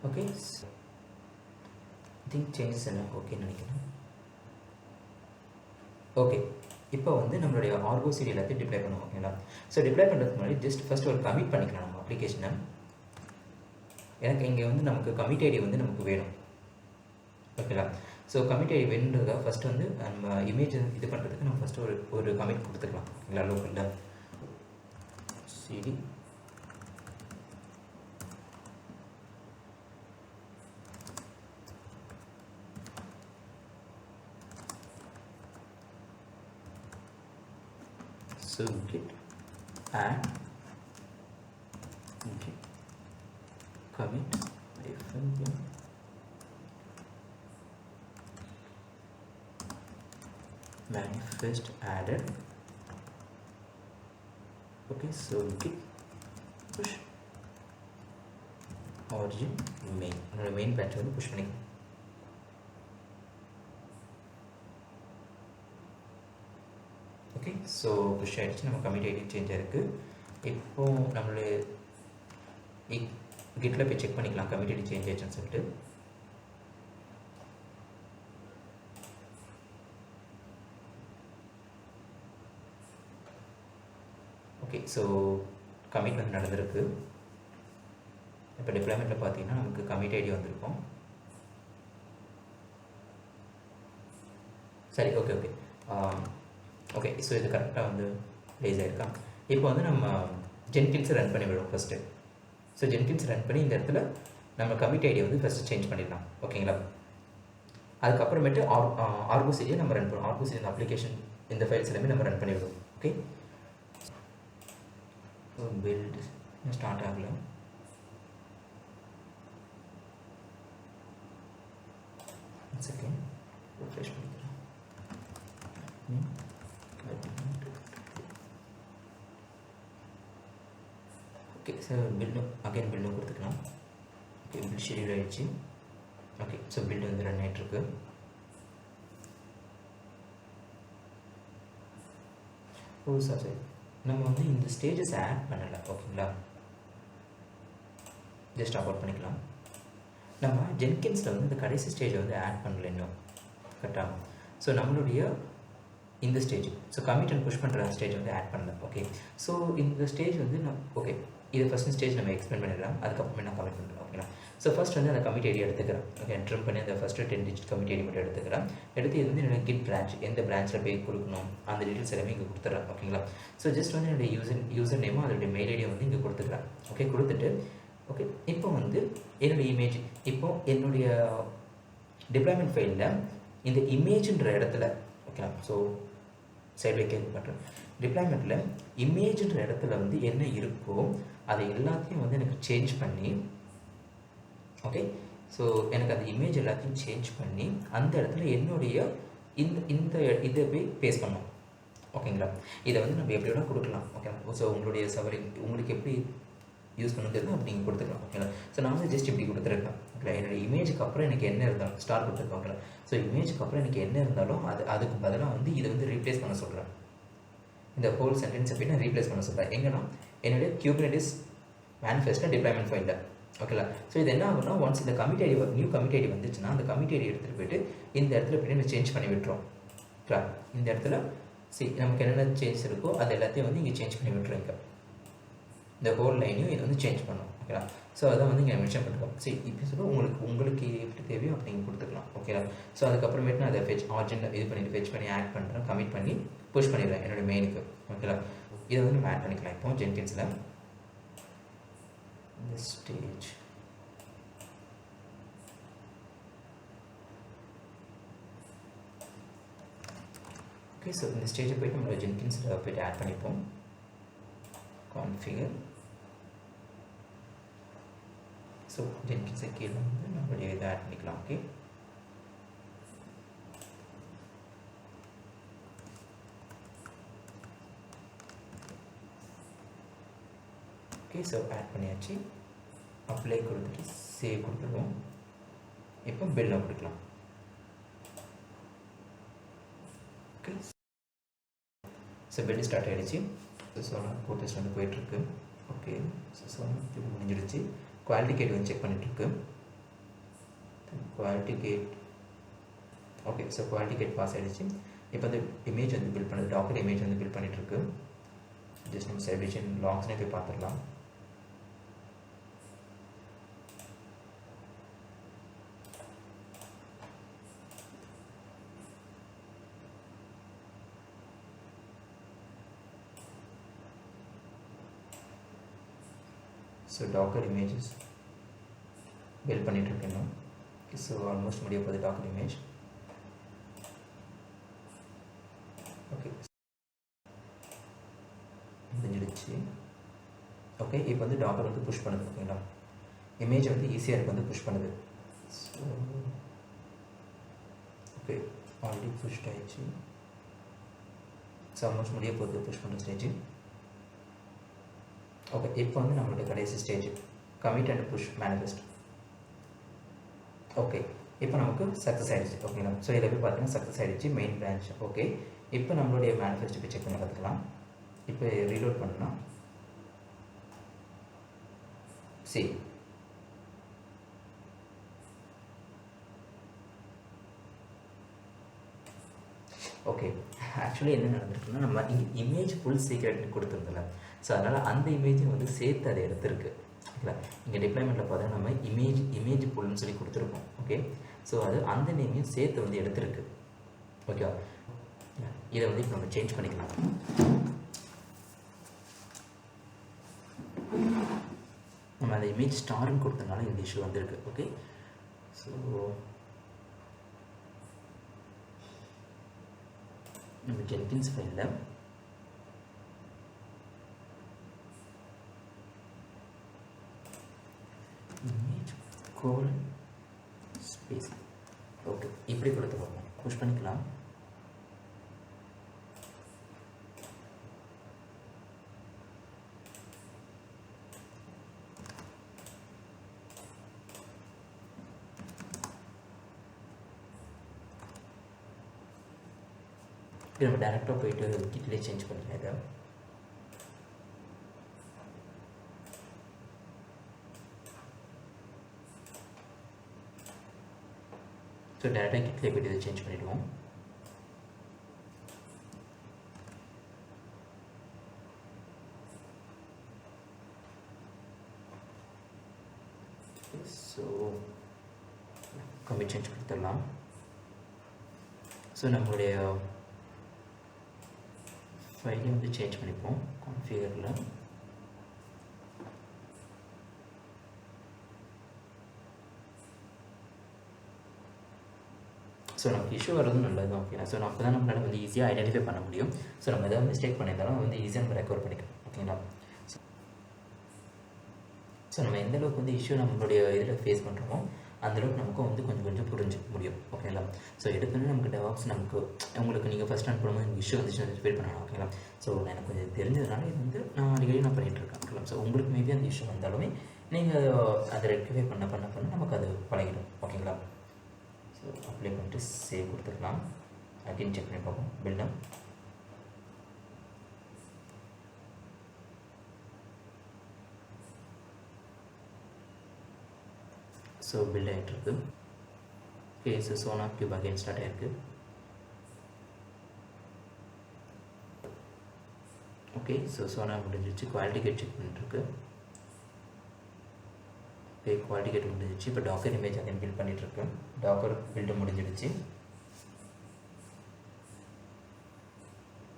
ஓகே, திங்க் சேஞ்சஸ் என்ன ஓகேன்னு நினைக்கிறேன். ஓகே, இப்போ வந்து நம்மளுடைய ஆர்கோ சிடி எல்லாத்தையும் டிப்ளை பண்ணுவோம். ஓகேங்களா? ஸோ டிப்ளை பண்ணுறதுக்கு முன்னாடி ஜஸ்ட் ஃபஸ்ட் ஒரு கமிட் பண்ணிக்கலாம் நம்ம அப்ளிகேஷனை. எனக்கு இங்கே வந்து நமக்கு கமிட் ஐடி வந்து நமக்கு வேணும். ஓகேங்களா? ஸோ கமிட் ஐடி வேணுன்றதுக்காக ஃபஸ்ட்டு வந்து நம்ம இமேஜ் இது பண்ணுறதுக்கு நம்ம ஃபஸ்ட்டு ஒரு கமிட் கொடுத்துக்கலாம். ஓகேங்களா? லோக்கலில் CD so git add git commit manifest added. Okay, so git push origin main main branch வந்து push பண்ணிக்கலாம். ஓகே, ஸோ புஷ் ஆகிடுச்சு. நம்ம கமிட் ஐடி சேஞ்ச் ஆகிருக்கு. இப்போது நம்மளுடைய கிட்டில் போய் செக் பண்ணிக்கலாம் கமிட் ஐடி சேஞ்ச் ஆகிடுச்சுன்னு சொல்லிட்டு. ஓகே, ஸோ கமிட் வந்து நடந்திருக்கு. இப்போ டிப்ளாய்மெண்ட்டில் பார்த்தீங்கன்னா நமக்கு கமிட் ஐடி வந்திருக்கும். சரி, ஓகே ஓகே ஓகே ஸோ இது கரெக்டாக வந்து ப்ளேஸ் ஆகிருக்கா. இப்போ வந்து நம்ம ஜென்கின்ஸை ரன் பண்ணி விடுவோம் ஃபஸ்ட்டு. ஸோ ஜென்கின்ஸ் ரன் பண்ணி இந்த இடத்துல நம்ம கமிட் ஐடியை வந்து ஃபஸ்ட்டு சேஞ்ச் பண்ணிடலாம். ஓகேங்களா? அதுக்கப்புறமேட்டு ஆர்கோ சிடியை நம்ம ரன் பண்ணுவோம். ஆர்கோ சிடி இந்த அப்ளிகேஷன் இந்த ஃபைல்ஸ் எல்லாமே நம்ம ரன் பண்ணி விடுவோம். ஓகே, ஸோ பில்ட் ஸ்டார்ட் ஆகலாம். செகண்ட் ரிஃப்ரெஷ் பண்ணிக்கலாம். ஓகே, ஸோ பில்டும் அகைன் பில்டும் கொடுத்துக்கலாம். ஓகே, பில் ஷெடியூல் ஆகிடுச்சு. ஓகே, ஸோ பில்டு வந்து ரன் ஆகிட்டுருக்கு. ஓ சார் சரி, நம்ம வந்து இந்த ஸ்டேஜஸ் ஆட் பண்ணலை. ஓகேங்களா? ஜஸ்ட் அபவுட் பண்ணிக்கலாம். நம்ம ஜென்கின்ஸில் வந்து இந்த கடைசி ஸ்டேஜை வந்து ஆட் பண்ணல இன்னும். கரெக்டாக? ஸோ நம்மளுடைய இந்த stage, so commit and push பண்ணுற ஸ்டேஜ் வந்து ஆட் பண்ணல. ஓகே, ஸோ இந்த ஸ்டேஜ் வந்து ஓகே இது ஃபஸ்ட் ஸ்டேஜ் நம்ம எக்ஸ்பிளைன் பண்ணிடலாம். அதுக்கப்புறமே நான் கமிட் பண்ணுறேன். ஓகேங்களா? ஸோ ஃபஸ்ட் வந்து அந்த கமிட் ஐடி எடுத்துக்கிறேன். ஓகே, ட்ரிம் பண்ணி அந்த ஃபஸ்ட்டு 10 டிஜிட் கமிட் ஐடி மட்டும் எடுத்துக்கிறேன். எடுத்து இது வந்து என்னோட கிட் பிரான்ச் எந்த பிரான்ச்சில் போய் கொடுக்கணும் அந்த டீட்டெயில்ஸ் எல்லாமே இங்கே கொடுத்துட்றேன். ஓகேங்களா? ஸோ ஜஸ்ட் வந்து என்னுடைய யூசர் நேமும் அதோடைய மெயில் ஐடியை வந்து இங்கே கொடுத்துக்கிறேன். ஓகே, கொடுத்துட்டு ஓகே இப்போ வந்து என்னுடைய இமேஜ் இப்போது என்னுடைய டிப்ளாய்மெண்ட் ஃபைலில் இந்த இமேஜ்ன்ற இடத்துல ஓகேங்களா? ஸோ சைடில் கேட்க பண்ணுறேன். டிப்ளாய்மெண்ட்டில் இமேஜ்ன்ற இடத்துல வந்து என்ன இருக்கோ அதை எல்லாத்தையும் வந்து எனக்கு சேஞ்ச் பண்ணி ஓகே ஸோ எனக்கு அந்த இமேஜ் எல்லாத்தையும் சேஞ்ச் பண்ணி அந்த இடத்துல என்னுடைய இந்த இதை போய் பேஸ்ட் பண்ணோம். ஓகேங்களா? இதை வந்து நம்ம எப்படி வேணால் கொடுக்கலாம். ஓகேங்களா? ஸோ உங்களுடைய உங்களுக்கு எப்படி யூஸ் பண்ணுறது அப்படி நீங்கள் கொடுத்துக்கலாம். ஓகேங்களா? ஸோ நான் வந்து ஜஸ்ட் இப்படி கொடுத்துருக்கேன். ஓகே, என்னோடய இமேஜுக்கு அப்புறம் எனக்கு என்ன இருந்தாலும் ஸ்டார் கொடுத்துருக்காங்களா. ஸோ இமேஜுக்கு அப்புறம் எனக்கு என்ன இருந்தாலும் அதுக்கு பதிலாக வந்து இதை வந்து ரீப்ளேஸ் பண்ண சொல்கிறேன். இந்த ஹோல் சென்டென்ஸை போய் நான் ரீப்ளேஸ் பண்ண சொல்கிறேன். எங்கன்னா என்னுடைய குபர்னெட்டிஸ் மேனிஃபெஸ்ட்டில் டிப்ளாய்மெண்ட் ஃபைலில். ஓகேங்களா? ஸோ இது என்ன ஆகும்னா ஒன்ஸ் இந்த commit ID new commit ID வந்துச்சுன்னா அந்த கமிட் ஐடி எடுத்துகிட்டு போய்ட்டு இந்த இடத்துல போய்ட்டு நம்ம சேஞ்ச் பண்ணி விட்டுறோம். ஓகேங்களா? இந்த இடத்துல நமக்கு என்னென்ன சேஞ்ச் இருக்கோ அது எல்லாத்தையும் வந்து இங்கே சேஞ்ச் பண்ணி விட்டுறோம். இந்த ஹோல் லைனையும் இது வந்து சேஞ்ச் பண்ணும். ஓகேங்களா? ஸோ அதை வந்து இங்கே மென்ஷன் பண்ணிருக்கோம். சரி இப்போ சொல்ல உங்களுக்கு எப்படி தேவையோ அப்படி நீங்கள் கொடுத்துக்கலாம். ஓகேவா? ஸோ அதுக்கப்புறமேட்டு நான் அதை ஃபெச் ஆர்ஜின் இது பண்ணிட்டு ஃபெச் பண்ணி ஆட் பண்ணுறேன், கமிட் பண்ணி புஷ் பண்ணிடுறேன் என்னோடய மெயிலுக்கு. ஓகேவா? இதை வந்து நம்ம ஆட் பண்ணிக்கலாம். இப்போ ஜென்கின்ஸில் இந்த ஸ்டேஜ் ஓகே. ஸோ இந்த ஸ்டேஜை போய்ட்டு நம்மளோட ஜென்கின்ஸில் போய்ட்டு ஆட் பண்ணிப்போம். கான்ஃபிகர். ஸோ ஜென்கின்ஸை கீழே வந்து நம்மளுடைய இதை ஆட் பண்ணிக்கலாம். ஓகே. ஓகே. ஸோ ஆட் பண்ணியாச்சு. அப்ளை கொடுத்துட்டு சேவ் கொடுத்துருவோம். இப்போ பில்லை கொடுக்கலாம். ஓகே. ஸோ பில் ஸ்டார்ட் ஆகிடுச்சு. ஸோ கோட் டெஸ்ட் வந்து போயிட்டுருக்கு. ஓகே. ஸோ இது முடிஞ்சிடுச்சு. குவாலிட்டி கேட் வந்து செக் பண்ணிட்டுருக்கு. Quality gate okay. So quality gate pass ஆகிடுச்சு. இப்போ வந்து இமேஜ் வந்து பில்ட் பண்ணுது, டாக்கர் இமேஜ் வந்து பில்ட் பண்ணிட்டுருக்கு. ஜஸ்ட் நம்ம செலிப்ரேஷன் லாக்ஸ்னே போய் பார்த்துடலாம். ஸோ டாக்கர் இமேஜஸ் பில்ட் பண்ணிட்டுருக்கேன். ஸோ ஆல்மோஸ்ட் முடிய போகுது டாக்கர் இமேஜ். ஓகே. முடிஞ்சிடுச்சு. ஓகே. இப்போ வந்து டாக்கர் வந்து புஷ் பண்ணுது. ஓகேங்களா? இமேஜ் வந்து ஈஸியாக இருக்குது வந்து புஷ் பண்ணுது. So okay. ஆல்ரெடி புஷ்ட் ஆகிடுச்சு. ஸோ ஆல்மோஸ்ட் முடிய போகுது புஷ் பண்ணுற ஸ்டேஜ். ஓகே. இப்போ வந்து நம்மளோட கடைசி stage commit and push manifest. Okay. இப்போ நமக்கு சக்ஸஸ் ஆகிடுச்சு. ஓகேங்களா? ஸோ இதில் போய் பார்த்தீங்கன்னா சக்ஸஸ் ஆகிடுச்சு மெயின் பிரான்ச். ஓகே. இப்போ நம்மளுடைய மேனிஃபெஸ்ட் போய் செக் பண்ணி பார்த்துக்கலாம். இப்போ ரீலோட் பண்ணலாம். சரி. ஓகே. ஆக்சுவலி என்ன நடந்திருக்குன்னா நம்ம இங்கே இமேஜ் ஃபுல் சீக்ரெட்னு கொடுத்துருந்தல. ஸோ அதனால் அந்த இமேஜை வந்து சேர்த்து அதை எடுத்துருக்கு. ஓகேங்களா? இங்கே டிப்ளாய்மெண்ட்டில் பார்த்தா நம்ம இமேஜ் ஃபுல்னு சொல்லி கொடுத்துருக்கோம். ஓகே. ஸோ அது அந்த நேமையும் சேர்த்து வந்து எடுத்துருக்கு. ஓகேவா? இதை வந்து இப்போ நம்ம சேஞ்ச் பண்ணிக்கலாம். நம்ம அந்த இமேஜ் ஸ்டார்னு கொடுத்தனால இந்த இஷ்யூ வந்திருக்கு. ஓகே. ஸோ நம்ம ஜென்கின்ஸ் ஃபைலில் இமேஜ் கோலன் ஸ்பேஸ் ஓகே இப்படி கொடுத்து பார்ப்போம். புஷ் பண்ணிக்கலாம். நம்ம டேரெக்டாக போயிட்டு கிட்லேயே சேஞ்ச் பண்ணிக்கலாம். இதை ஸோ டேரெக்டாக கிட்லேயே போய்ட்டு இதை சேஞ்ச் பண்ணிவிடுவோம். ஸோ கம்மி சேஞ்ச் கொடுத்துடலாம். ஸோ நம்மளுடைய ஃபைலை வந்து சேஞ்ச் பண்ணிப்போம். கான்ஃபிகரில் ஸோ நமக்கு இஷ்யூ வர்றது நல்லது தான். ஓகேங்களா? ஸோ அப்போ தான் நம்மளால் வந்து ஈஸியாக ஐடென்டிஃபை பண்ண முடியும். ஸோ நம்ம எதாவது மிஸ்டேக் பண்ணியிருந்தாலும் வந்து ஈஸியாக நம்ம ரெக்கவர் பண்ணிக்கலாம். ஓகேங்களா? ஸோ நம்ம எந்தளவுக்கு வந்து இஷ்யூ நம்மளுடைய இதில் ஃபேஸ் பண்ணுறோமோ அந்தளவுக்கு நமக்கும் வந்து கொஞ்சம் கொஞ்சம் புரிஞ்சுக்க முடியும். ஓகேங்களா? ஸோ எடுத்தோன்னே நமக்கு டெவாப்ஸ் நமக்கு உங்களுக்கு நீங்கள் ஃபஸ்ட் அனுப்பும்போது எனக்கு இஷ்யூ வந்துச்சுன்னு ஃபீல் பண்ணலாம். ஓகேங்களா? ஸோ எனக்கு கொஞ்சம் தெரிஞ்சதுனால இது வந்து நான் அடிக்கடி நான் பண்ணிகிட்ருக்கேன். ஓகேங்களா? ஸோ உங்களுக்கு மேபி அந்த இஷ்யூ வந்தாலுமே நீங்கள் அதை ரெக்டிஃபை பண்ண நமக்கு அது பழகிடும். ஓகேங்களா? ஸோ அப்ளை பண்ணிட்டு சேவ் கொடுத்துக்கலாம். அகைன் செக் பண்ணி பார்ப்போம். பில்டம் ஸோ பில்ட் ஆகிட்டுருக்கு. Okay. So SonarQube again start ஆகிருக்கு. ஓகே. ஸோ சோனா முடிஞ்சிச்சு. குவாலிட்டி கேட் செக் பண்ணிட்டுருக்கு. ஓகே குவாலிட்டி கேட் முடிஞ்சிடுச்சு. இப்போ டாக்கர் இமேஜ் அகைன் பில்ட் பண்ணிகிட்ருக்கேன். டாக்கர் பில்டு முடிஞ்சிடுச்சு.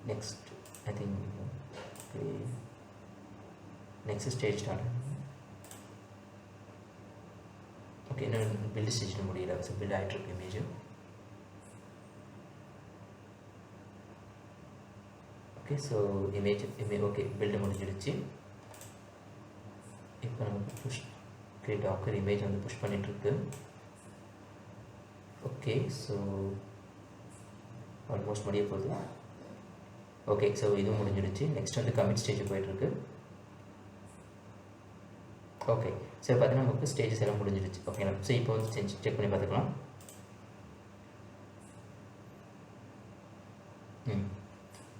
Next I think okay next stage start. Okay இன்னும் பில்டு ஸ்டேஜில் முடியல. ஸோ பில்ட் ஆகிட்டுருக்கு image. Okay so image okay build முடிஞ்சிடுச்சு. இப்போ நமக்கு புஷ் டாக்கர் இமேஜ் வந்து புஷ் பண்ணிகிட்ருக்கு. ஓகே ஸோ ஆல்மோஸ்ட் முடிய போகுது. ஓகே ஸோ இதுவும் முடிஞ்சிடுச்சு. நெக்ஸ்ட் வந்து கமிட் ஸ்டேஜ் போயிட்டுருக்கு. ஓகே ஸோ பார்த்தீங்கன்னா நமக்கு ஸ்டேஜஸ் எல்லாம் முடிஞ்சிடுச்சு. ஓகேங்களா. ஸோ இப்போ வந்து செக் பண்ணி பார்த்துக்கலாம்.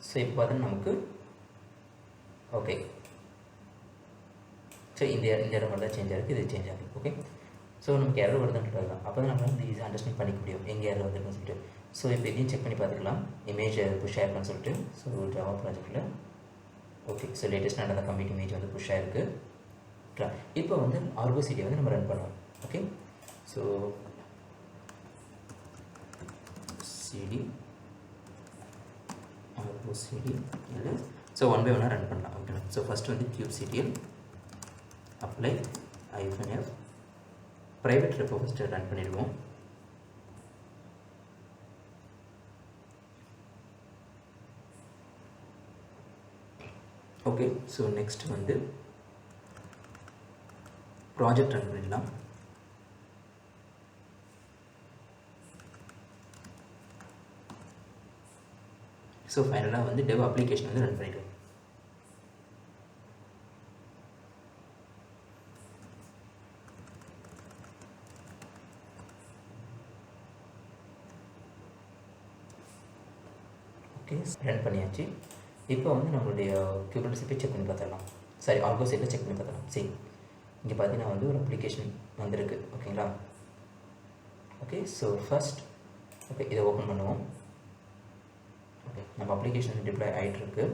ஸோ இப்போ பார்த்தீங்கன்னா நமக்கு ஓகே ஸோ இந்த இடம் மட்டும் தான் சேஞ்ச் ஆகிருக்கு, இது சேஞ்ச் ஆகுது. ஓகே ஸோ நமக்கு எரர் வருதுன்றது தான். அப்போ தான் நம்ம வந்து ஈஸியாக அண்டர்ஸ்டாண்ட் பண்ணிக்க முடியும் எங்கே எரர் வந்துருக்குன்னு சொல்லிட்டு. ஸோ இப்போ இதையும் செக் பண்ணி பார்த்துக்கலாம். இமேஜ் புஷ் ஆயிருக்குன்னு சொல்லிட்டு. ஸோ ஜாவா ப்ராஜெக்டில் ஓகே ஸோ லேட்டஸ்ட் நடந்த கம்ப்ளீட் இமேஜ் வந்து புஷ் ஆயிருக்கு. இப்போ வந்து ஆர்கோ சிடியை வந்து நம்ம ரன் பண்ணுவோம். ஓகே ஸோ சிடி ஆர்கோ சிடி இல்லை ஸோ ஒன் பை ஒன்னாக ரன் பண்ணலாம். ஓகே ஸோ ஃபஸ்ட்டு வந்து kubectl apply -f private repo first run பண்ணிடுவோம். ஓகே ஸோ நெக்ஸ்ட் வந்து ப்ராஜெக்ட் ரன் பண்ணிடலாம். ஸோ ஃபைனலாக வந்து டெவ் அப்ளிகேஷன் வந்து ரன் பண்ணிடுவோம். ஓகே ரன் பண்ணியாச்சு. இப்போ வந்து நம்மளுடைய Kubernetes போய் செக் பண்ணி பார்த்துடலாம். சரி ஆர்கோ சைடில் செக் பண்ணி பார்த்துடலாம். சரி இங்கே பார்த்தீங்கன்னா வந்து ஒரு அப்ளிகேஷன் வந்திருக்கு. ஓகேங்களா. ஓகே ஸோ ஃபர்ஸ்ட் ஓகே இதை ஓப்பன் பண்ணுவோம். ஓகே நம்ம அப்ளிகேஷன் டிப்ளாய் ஆகிட்டுருக்கு.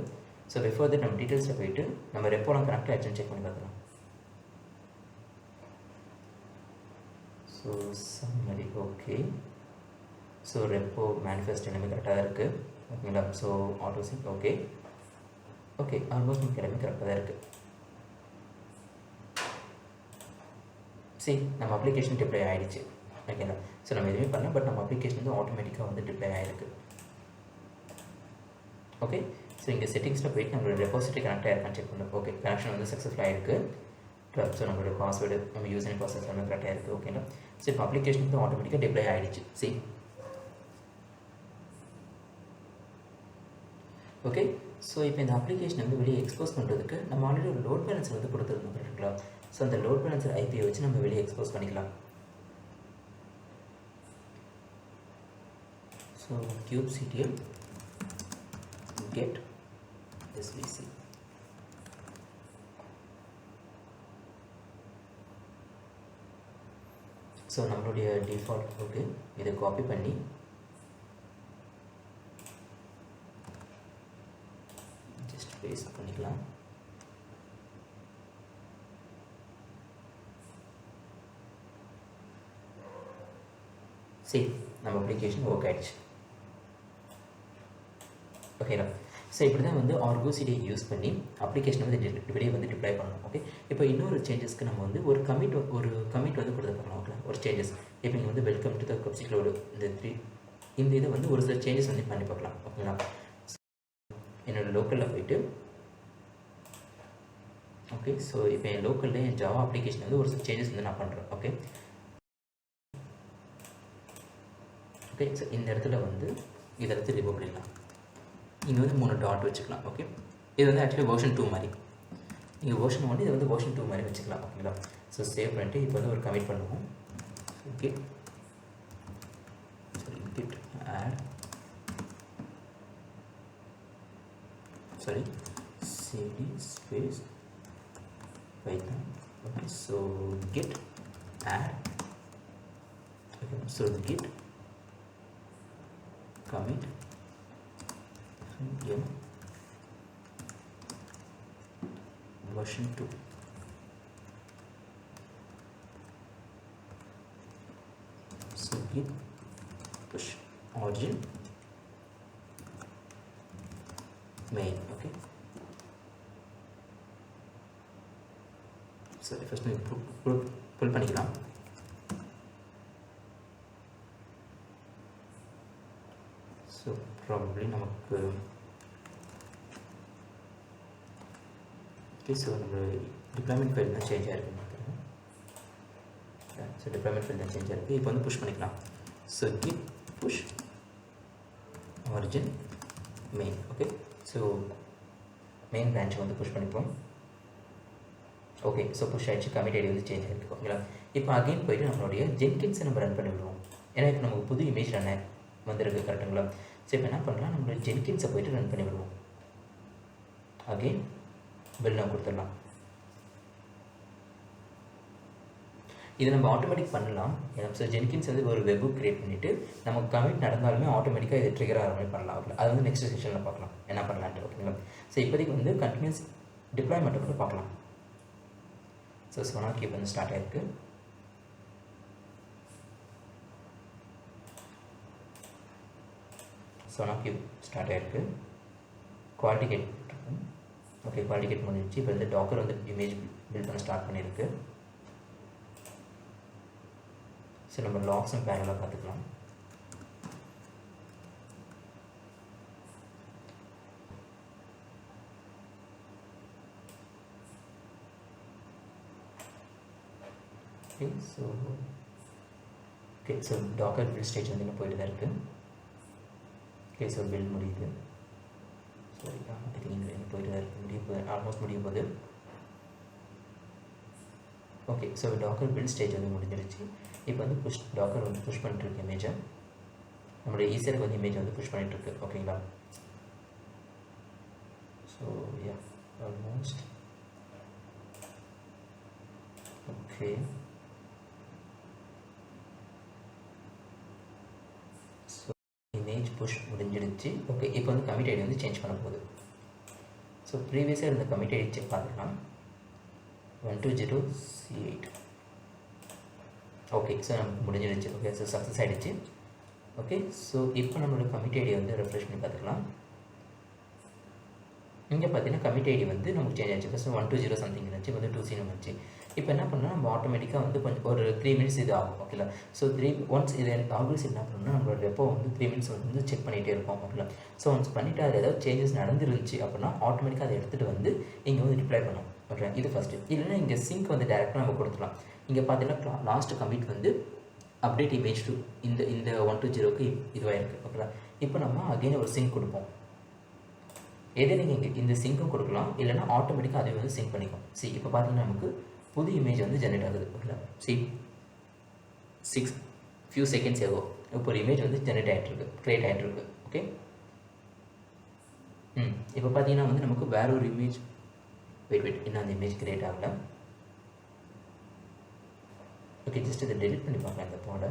ஸோ பிஃபோர் தட் நம்ம டீட்டெயில்ஸில் போயிட்டு நம்ம ரெப்போலாம் கனெக்ட் ஆகிடுச்சுன்னு செக் பண்ணி பார்க்கலாம். So summary okay so repo manifest எல்லாமே கரெக்டாக தான் இருக்குது. ஓகேங்களா. So auto sync okay okay almost நமக்கு எல்லாமே கரெக்டாக தான் இருக்குது. சரி நம்ம அப்ளிகேஷன் டிப்ளை ஆகிடுச்சு. ஓகேங்களா. ஸோ நம்ம எதுவுமே பண்ணல, பட் நம்ம அப்ளிகேஷன் வந்து ஆட்டோமேட்டிக்காக வந்து டிப்ளை ஆகிருக்கு. ஓகே ஸோ இங்கே செட்டிங்ஸில் போயிட்டு நம்மளோட ரெபாசிட்டரி கனெக்ட் ஆகிருக்கான்னு செக் பண்ணுறோம். ஓகே கனெக்ஷன் வந்து சக்ஸஸ்ஃபுல் ஆகிருக்கு. ஸோ நம்மளோட பாஸ்வேர்டு நம்ம யூஸ் பண்ணி ப்ராசஸ் எல்லாமே கரெக்டாக இருக்குது. ஓகேங்களா. ஸோ இப்போ அப்ளிகேஷன் வந்து ஆட்டோமேட்டிக்காக டிப்ளை ஆகிடுச்சு. சரி ஓகே ஸோ இப்போ இந்த அப்ளிகேஷன் வந்து வெளியே எக்ஸ்போஸ் பண்ணுறதுக்கு நம்ம ஆல்ரெடி ஒரு லோட் பேலன்சர் வந்து கொடுத்துருந்தோம் கரெக்டுங்களா. ஸோ அந்த லோட் பேலன்சர் ஐபியை வச்சு நம்ம வெளியே எக்ஸ்போஸ் பண்ணிக்கலாம். So kubectl get svc so நம்மளுடைய டிஃபால்ட் ஓகே இதை காப்பி பண்ணி ஜஸ்ட் பேஸ்ட் பண்ணிக்கலாம். சரி நம்ம அப்ளிகேஷன் ஒர்க் ஆகிடுச்சு. ஓகேங்களா. ஸோ இப்படி தான் வந்து ஆர்கோ சிடியை யூஸ் பண்ணி அப்ளிகேஷன் வந்து வெளியே வந்து டிப்ளை பண்ணணும். ஓகே இப்போ இன்னொரு சேஞ்சஸ்க்கு நம்ம வந்து ஒரு கமிட் வந்து கொடுத்து பார்க்கலாம். ஓகே ஒரு சேஞ்சஸ் இப்போ இங்கே வந்து வெல்கம் டு த kubectl இந்த இதை வந்து ஒரு சில சேஞ்சஸ் வந்து பண்ணி பார்க்கலாம். ஓகேங்களா. என்னோடய லோக்கலில் போயிட்டு ஓகே ஸோ இப்போ என் லோக்கலில் என் ஜாவா அப்ளிகேஷன் வந்து ஒரு சில சேஞ்சஸ் வந்து நான் பண்ணுறேன். ஓகே ஓகே ஸோ இந்த இடத்துல வந்து இதை எடுத்து ரிமூவ் பண்ணிடலாம். இங்கே வந்து 3 டாட் வச்சுக்கலாம். ஓகே இது வந்து ஆக்சுவலி வெர்ஷன் 2 மாதிரி. நீங்கள் வெர்ஷன் 1 இதை வந்து வெர்ஷன் 2 மாதிரி வச்சுக்கலாம். ஓகேங்களா. ஸோ சேவ் பண்ணிட்டு இப்போ வந்து ஒரு கமிட் பண்ணுவோம். git add cd space python. Okay so git add okay so git commit m version 2 git push origin main. Okay, so first we pull பண்ணிக்கலாம். So probably நமக்கு okay, so நம்ம deployment file தான் சேஞ்ச் ஆயிருக்கு. So deployment file தான் சேஞ்ச் ஆயிருக்கு. இப்போ வந்து புஷ் பண்ணிக்கலாம். So git push origin main. Okay, so main branch வந்து புஷ் பண்ணிப்போம். ஓகே, ஸோ புஷ் ஆகிடுச்சு, கமிட் ஐடி வந்து சேஞ்ச் ஆகிருக்கு. ஓகேங்களா, இப்போ அகெயின் போய்ட்டு நம்மளுடைய ஜென்கின்ஸை நம்ம ரன் பண்ணி விடுவோம். ஏன்னா இப்போ நமக்கு புது இமேஜ் ரன் வந்திருக்கு, கரெக்டுங்களா? ஸோ இப்போ என்ன பண்ணலாம், நம்மளுடைய ஜென்கின்ஸை போய்ட்டு ரன் பண்ணி விடுவோம். அகெயின் பில் நம்ம கொடுத்துடலாம். இதை நம்ம ஆட்டோமேட்டிக் பண்ணலாம். ஸோ ஜென்கின்ஸ் வந்து ஒரு வெப் கிரியேட் பண்ணிவிட்டு நமக்கு கமிட் நடந்தாலுமே ஆட்டோமேட்டிக்காக இது ட்ரிகர் ஆகிற மாதிரி பண்ணலாம். ஓகே, அது வந்து நெக்ஸ்ட் செஷனில் பார்க்கலாம் என்ன பண்ணலான்ட்டு. ஓகேங்களா, ஸோ இப்போதைக்கு வந்து கண்டினியூஸ் டிப்ளாய்மெண்ட்டை மட்டும் பார்க்கலாம். ஸோ SonarQube வந்து ஸ்டார்ட் ஆகிருக்கு. SonarQube ஸ்டார்ட் ஆகிருக்கு. குவாலிட்டி கேட் இருக்கும். ஓகே, குவாலிட்டி கேட் முடிஞ்சிச்சு. இப்போ வந்து டாக்கர் வந்து இமேஜ் பில்ட் பண்ண ஸ்டார்ட் பண்ணியிருக்கு. ஸோ நம்ம லாக்ஸும் பேரலாக பார்த்துக்கலாம். Okay, so Docker build stage வந்து இன்னும் போயிட்டு தான் இருக்குது. ஓகே, ஸோ பில்ட் முடியுது. சாரி, ஐ திங்க் இன்னும் போயிட்டு தான் இருக்குது. முடிய போகுது, ஆல்மோஸ்ட் முடிய போகுது. Okay, so Docker build stage வந்து முடிஞ்சிருச்சு. இப்போ வந்து டாக்கர் வந்து புஷ் பண்ணிட்டுருக்கு இமேஜை. நம்மளுடைய ஈஸியாக வந்து இமேஜ் வந்து புஷ் பண்ணிட்டுருக்கு. ஓகேங்களா, so yeah almost okay. So image push முடிஞ்சிடுச்சு. ஓகே, இப்போ வந்து கமிட் ஐடி வந்து சேஞ்ச் பண்ண போகுது. ஸோ ப்ரீவியஸாக இருந்த கமிட் ஐடி செக் பார்த்துக்கலாம். 120C8. ஓகே, ஸோ நமக்கு முடிஞ்சிடுச்சு. ஓகே, ஸோ சக்ஸஸ் ஆகிடுச்சு. ஓகே, ஸோ இப்போ நம்மளோட கமிட் ஐடியை வந்து ரெஃப்ரெஷ் பண்ணி பார்த்துக்கலாம். இங்கே பார்த்தீங்கன்னா கமிட் ஐடி வந்து நமக்கு சேஞ்ச் ஆச்சு. ஃபஸ்ட்டு 120 சம்திங் இருந்துச்சு, வந்து 2C வந்துச்சு. இப்போ என்ன பண்ணால் நம்ம ஆட்டோமேட்டிக்காக வந்து கொஞ்சம் ஒரு 3 மினிட்ஸ் இது ஆகும். ஓகேங்களா, ஸோ ஒன்ஸ் இது ஆல்வேஸ் என்ன பண்ணணும்னா நம்மளோட ரெப்போ வந்து 3 மினிட்ஸ் வந்து செக் பண்ணிகிட்டே இருப்போம். ஓகேங்களா, ஸோ ஒன்ஸ் பண்ணிவிட்டு அது ஏதாவது சேஞ்சஸ் நடந்துருந்துச்சு அப்படின்னா ஆட்டோமேட்டிக்காக அதை எடுத்துகிட்டு வந்து இங்கே வந்து ரிப்ளை பண்ணும். ஓகே, இது ஃபஸ்ட்டு. இல்லைன்னா இங்கே சிங்க் வந்து டேரெக்டாக நம்ம கொடுத்துலாம். இங்கே பார்த்தீங்கன்னா லாஸ்ட் கமிட் வந்து அப்டேட் இமேஜ் டு இந்த 120க்கு இதுவாகிருக்கு. ஓகேங்களா, இப்போ நம்ம அகெயின் ஒரு சிங்க் கொடுப்போம். எதே நீங்கள் இங்கே இந்த சிங்க்கும் கொடுக்கலாம், இல்லைனா ஆட்டோமேட்டிக்காக அதை வந்து சிங்க் பண்ணிக்கும். இப்போ பார்த்தீங்கன்னா நமக்கு புது இமேஜ் வந்து ஜென்ரேட் ஆகுது. ஓகேங்களா, 6 ஃபியூ செகண்ட்ஸ் ஆகும். இப்போ ஒரு இமேஜ் வந்து ஜென்ரேட் ஆகிட்டுருக்கு, க்ரியேட் ஆகிட்டுருக்கு. ஓகே, இப்போ பார்த்தீங்கன்னா வந்து நமக்கு வேற ஒரு இமேஜ் வெயிட் இன்னும் அந்த இமேஜ் க்ரியேட் ஆகலை. ஓகே, ஜஸ்ட் இதை டெலிட் பண்ணி பார்க்கலாம் இந்த பாடை.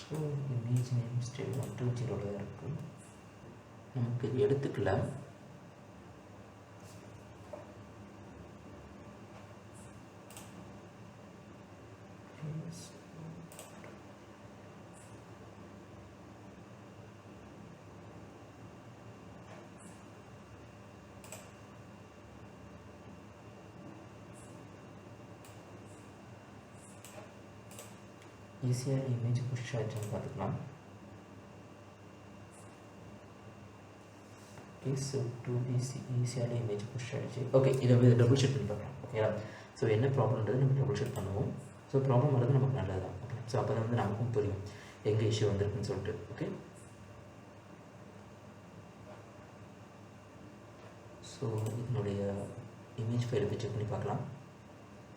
ஸோ இமேஜ் நேம் ஸ்டில் 120 தான் இருக்குது. நமக்கு இது எடுத்துக்கல. ஈஸியாக இமேஜ் புஷ் ஆகிடுச்சுன்னு பார்த்துக்கலாம். ஓகே, ஸோ 2BC ஈஸியான இமேஜ் புஷ் ஆகிடுச்சு. ஓகே, இதை வந்து டபுள் ஷீட் பண்ணி பார்க்கலாம். ஓகேங்களா, ஸோ என்ன ப்ராப்ளம்ன்றது நம்ம டபுள் ஷீட் பண்ணுவோம். ஸோ ப்ராப்ளம் வரது நமக்கு நல்லது தான். ஓகே, ஸோ அப்போ தான் வந்து நமக்கும் புரியும் எங்கே இஷ்யூ வந்திருக்குன்னு சொல்லிட்டு. ஓகே, ஸோ இதனுடைய இமேஜ் ஃபைல் செக் பண்ணி பார்க்கலாம்.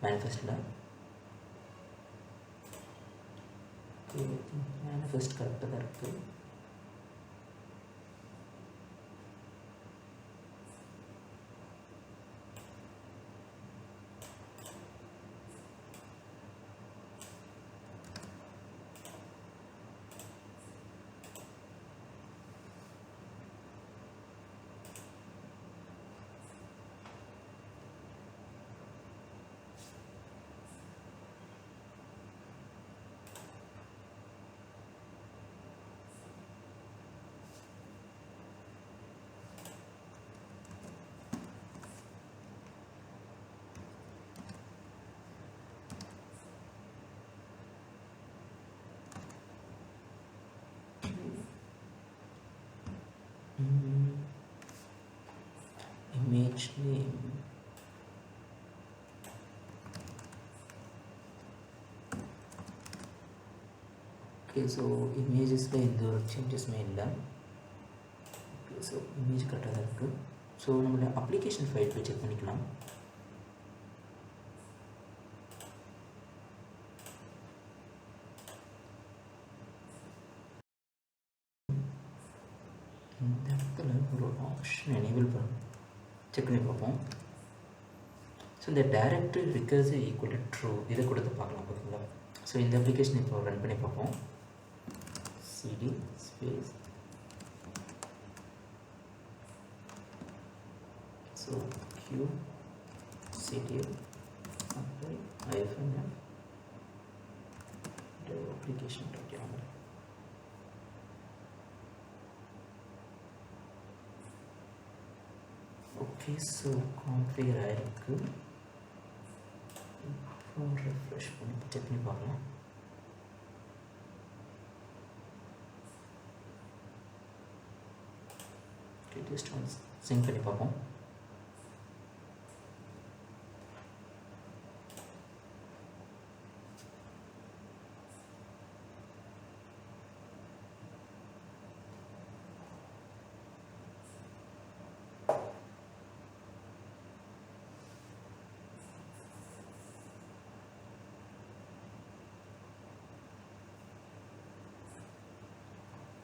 மேனிஃபெஸ்ட்டில் மேனிஃபெஸ்ட் கரெக்டாக தான் இருக்குது. Actually okay. ஸோ இமேஜஸில் எந்த ஒரு சேஞ்சஸுமே இல்லை. ஓகே. ஸோ இமேஜ் கரெக்டாக தான் இருக்குது. ஸோ நம்மளோட அப்ளிகேஷன் ஃபைல் போய் செக் பண்ணிக்கலாம். இந்த இடத்துல ஒரு ஆப்ஷன் எனேபிள் பண்ண செக் பண்ணி பார்ப்போம். ஸோ இந்த direct recursive equal to true இதை கொடுத்து பார்க்கலாம். ஓகேங்களா? ஸோ இந்த அப்ளிகேஷன் இப்போ ரன் பண்ணி பார்ப்போம். cd space so q ctl apply -f application.yaml. Okay. So configure ஆகிருக்கு. இப்போ ரெஃப்ரெஷ் பண்ணி செக் பண்ணி பார்க்கலாம். ஓகே. ஜஸ்ட் ஒன்ஸ் சிங்க் பண்ணி பார்ப்போம்.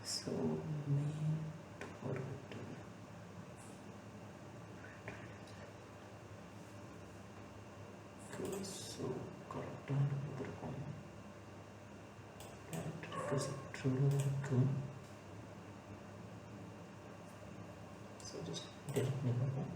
So made forward. Okay, so correct கொடுத்துருக்கோம். இருக்கு. So just delete பண்ணி பார்ப்போம்.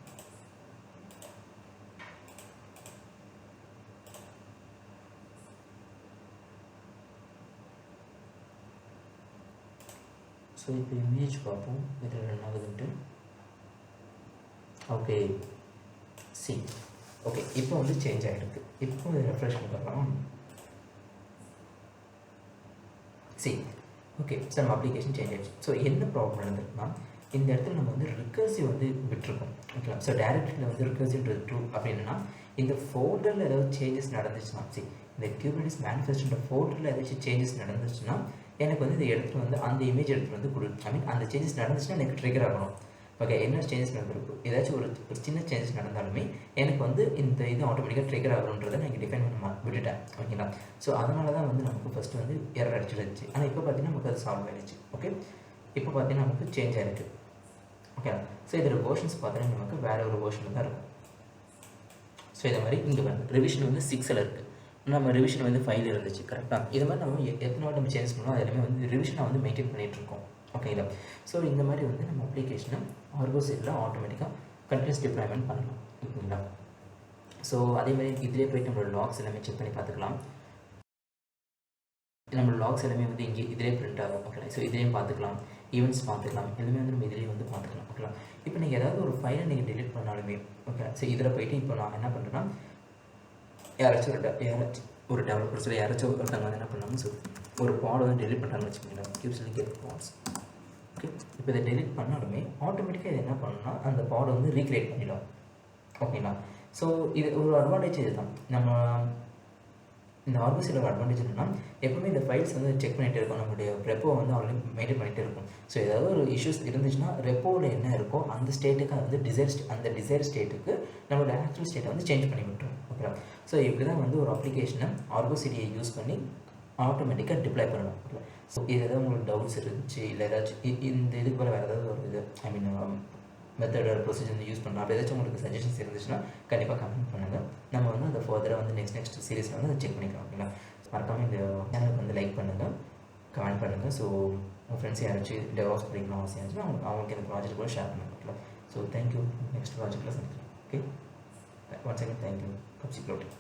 ஸோ இப்போ இமேஜ் பார்ப்போம் இதில் ரன் ஆகுதுன்ட்டு. ஓகே சி ஓகே இப்போ வந்து சேஞ்ச் ஆகிருக்கு. இப்போ இதை ரெஃப்ரெஷ் பண்ணி பார்க்கலாம். சி ஓகே சார் நம்ம அப்ளிகேஷன் சேஞ்ச் ஆகிடுச்சு. ஸோ என்ன ப்ராப்ளம் நடந்திருக்குன்னா இந்த இடத்துல நம்ம வந்து ரிகர்சிவ் வந்து விட்டுருக்கோம். ஓகேங்களா? ஸோ டைரக்டில் வந்து ரிகர்சிவ்ன்றது ட்ரூ அப்படின்னா இந்த ஃபோல்டரில் ஏதாவது சேஞ்சஸ் நடந்துச்சுன்னா சி இந்த Kubernetes மேனிஃபெஸ்டோட ஃபோல்டரில் ஏதாச்சும் சேஞ்சஸ் நடந்துச்சுன்னா எனக்கு வந்து இதை எடுத்துகிட்டு வந்து அந்த இமேஜ் எடுத்துகிட்டு வந்து கொடு. ஐ மீன் அந்த சேஞ்சஸ் நடந்துச்சுன்னா எனக்கு ட்ரிகர் ஆகணும். ஓகே என்ன சேஞ்சஸ் நடந்திருக்கும், ஏதாச்சும் ஒரு சின்ன சேஞ்சஸ் நடந்தாலுமே எனக்கு வந்து இந்த இது ஆட்டோமேட்டிக்காக ட்ரிகர் ஆகணுன்றதை நான் இங்கே டிஃபைன் பண்ண விட்டுட்டேன். ஓகேங்களா? ஸோ அதனால தான் வந்து நமக்கு ஃபஸ்ட்டு வந்து எரர் அடிச்சிருந்துச்சு. ஆனால் இப்போ பார்த்தீங்கன்னா நமக்கு அது சால்வ் ஆகிடுச்சு. ஓகே இப்போ பார்த்தீங்கன்னா நமக்கு சேஞ்ச் ஆகிருக்கு. ஓகே ஸோ இதில் வேர்ஷன்ஸ் பார்த்தீங்கன்னா நமக்கு வேறு ஒரு வேர்ஷனில் தான் இருக்கும். ஸோ இதை மாதிரி இங்கே வந்து ரிவிஷன் வந்து 6ல் இருக்குது. நம்ம ரிவிஷன் வந்து 5 இருந்துச்சு. கரெக்டாக இது மாதிரி நம்ம எத்தனை வாட்டி நம்ம சேஞ்ச் பண்ணோம் அது எல்லாமே வந்து ரிவிஷனாக வந்து மெயின்டைன் பண்ணிகிட்ருக்கோம். ஓகேங்களா? ஸோ இந்த மாதிரி வந்து நம்ம அப்ளிகேஷனை ஆர்கோ சைடில் ஆட்டோமேட்டிக்காக கண்டினியூஸ் டிப்ளாய்மெண்ட் பண்ணலாம். ஓகேங்களா? ஸோ அதே மாதிரி இதிலே போய்ட்டு நம்மளோட லாக்ஸ் எல்லாமே செக் பண்ணி பார்த்துக்கலாம். நம்மளோட லாக்ஸ் எல்லாமே வந்து இங்கே இதிலே பிரிண்ட் ஆகும். ஓகே ஸோ இதிலையும் பார்த்துக்கலாம், ஈவெண்ட்ஸ் பார்த்துக்கலாம், எல்லாமே வந்து நம்ம இதிலேயே வந்து பார்த்துக்கலாம். ஓகேங்களா? இப்போ நீங்கள் ஏதாவது ஒரு ஃபைலை நீங்கள் டெலிட் பண்ணாலுமே ஓகே ஸோ இதில் போய்ட்டு இப்போ நான் என்ன பண்ணுறேன்னா யாராச்சும் ஒரு டெவலப்பர்ஸில் யாராச்சும் ஒருத்தவங்க வந்து என்ன பண்ணாங்க ஸோ ஒரு பாடை வந்து டெலிட் பண்ணுறாங்கன்னு வச்சுக்கோங்களேன். கியூப்ஸில் கெட் பாட்ஸ். ஓகே இப்போ இதை டெலிட் பண்ணாலுமே ஆட்டோமேட்டிக்காக இது என்ன பண்ணணும்னா அந்த பாடை வந்து ரீக்ரியேட் பண்ணிடும். ஓகேங்களா? ஸோ இது ஒரு அட்வான்டேஜ் இது தான். நம்ம இந்த ஆர்கோஸில் ஒரு அட்வான்டேஜ் என்னென்னா எப்பவுமே இந்த ஃபைல்ஸ் வந்து செக் பண்ணிகிட்டே இருக்கும். நம்மளுடைய ரெப்போ வந்து ஆல்ரெடி மெயின்டைன் பண்ணிகிட்டே இருக்கும். ஸோ ஏதாவது ஒரு இஷ்யூஸ் இருந்துச்சுன்னா ரெப்போவில் என்ன இருக்கோ அந்த ஸ்டேட்டுக்கு அது வந்து அந்த டிசைர் ஸ்டேட்டுக்கு நம்மளோட ஆக்சுவல் ஸ்டேட்டை வந்து சேஞ்ச் பண்ணி விட்டுரும். ஓகேங்களா? ஸோ இப்படி தான் வந்து ஒரு அப்ளிகேஷனை ஆர்கோ சிடியை யூஸ் பண்ணி ஆட்டோமேட்டிக்காக டிப்ளை பண்ணணும். ஓகே ஸோ இது ஏதாவது உங்களுக்கு டவுட்ஸ் இருந்துச்சு இல்லை ஏதாச்சும் இந்த இதுக்கு போல் வேறு ஏதாவது ஒரு இது ஐ மீன் மெத்தட் ப்ரொசீஜர் வந்து யூஸ் பண்ணலாம் அப்படி ஏதாச்சும் உங்களுக்கு சஜஷன்ஸ் இருந்துச்சுன்னா கண்டிப்பாக கமெண்ட் பண்ணுங்கள். நம்ம வந்து அதை ஃபர்தராக வந்து நெக்ஸ்ட் சீரீஸில் வந்து அதை செக் பண்ணிக்கலாம். ஓகேங்களா? மறக்காமல் இந்த சேனலுக்கு வந்து லைக் பண்ணுங்கள், கமெண்ட் பண்ணுங்கள். ஸோ உங்கள் ஃப்ரெண்ட்ஸ் யாராச்சும் டெவலப்ஸ் படிக்கணும் அவசியம் இருந்துச்சுன்னா அவங்களுக்கு இந்த ப்ராஜெக்ட் கூட ஷேர் பண்ணுங்கள். ஓகேங்களா? So thank you. நெக்ஸ்ட் ப்ராஜெக்ட்டில் சந்திக்கலாம். Okay once again thank you. கப்சி ப்ளோட்.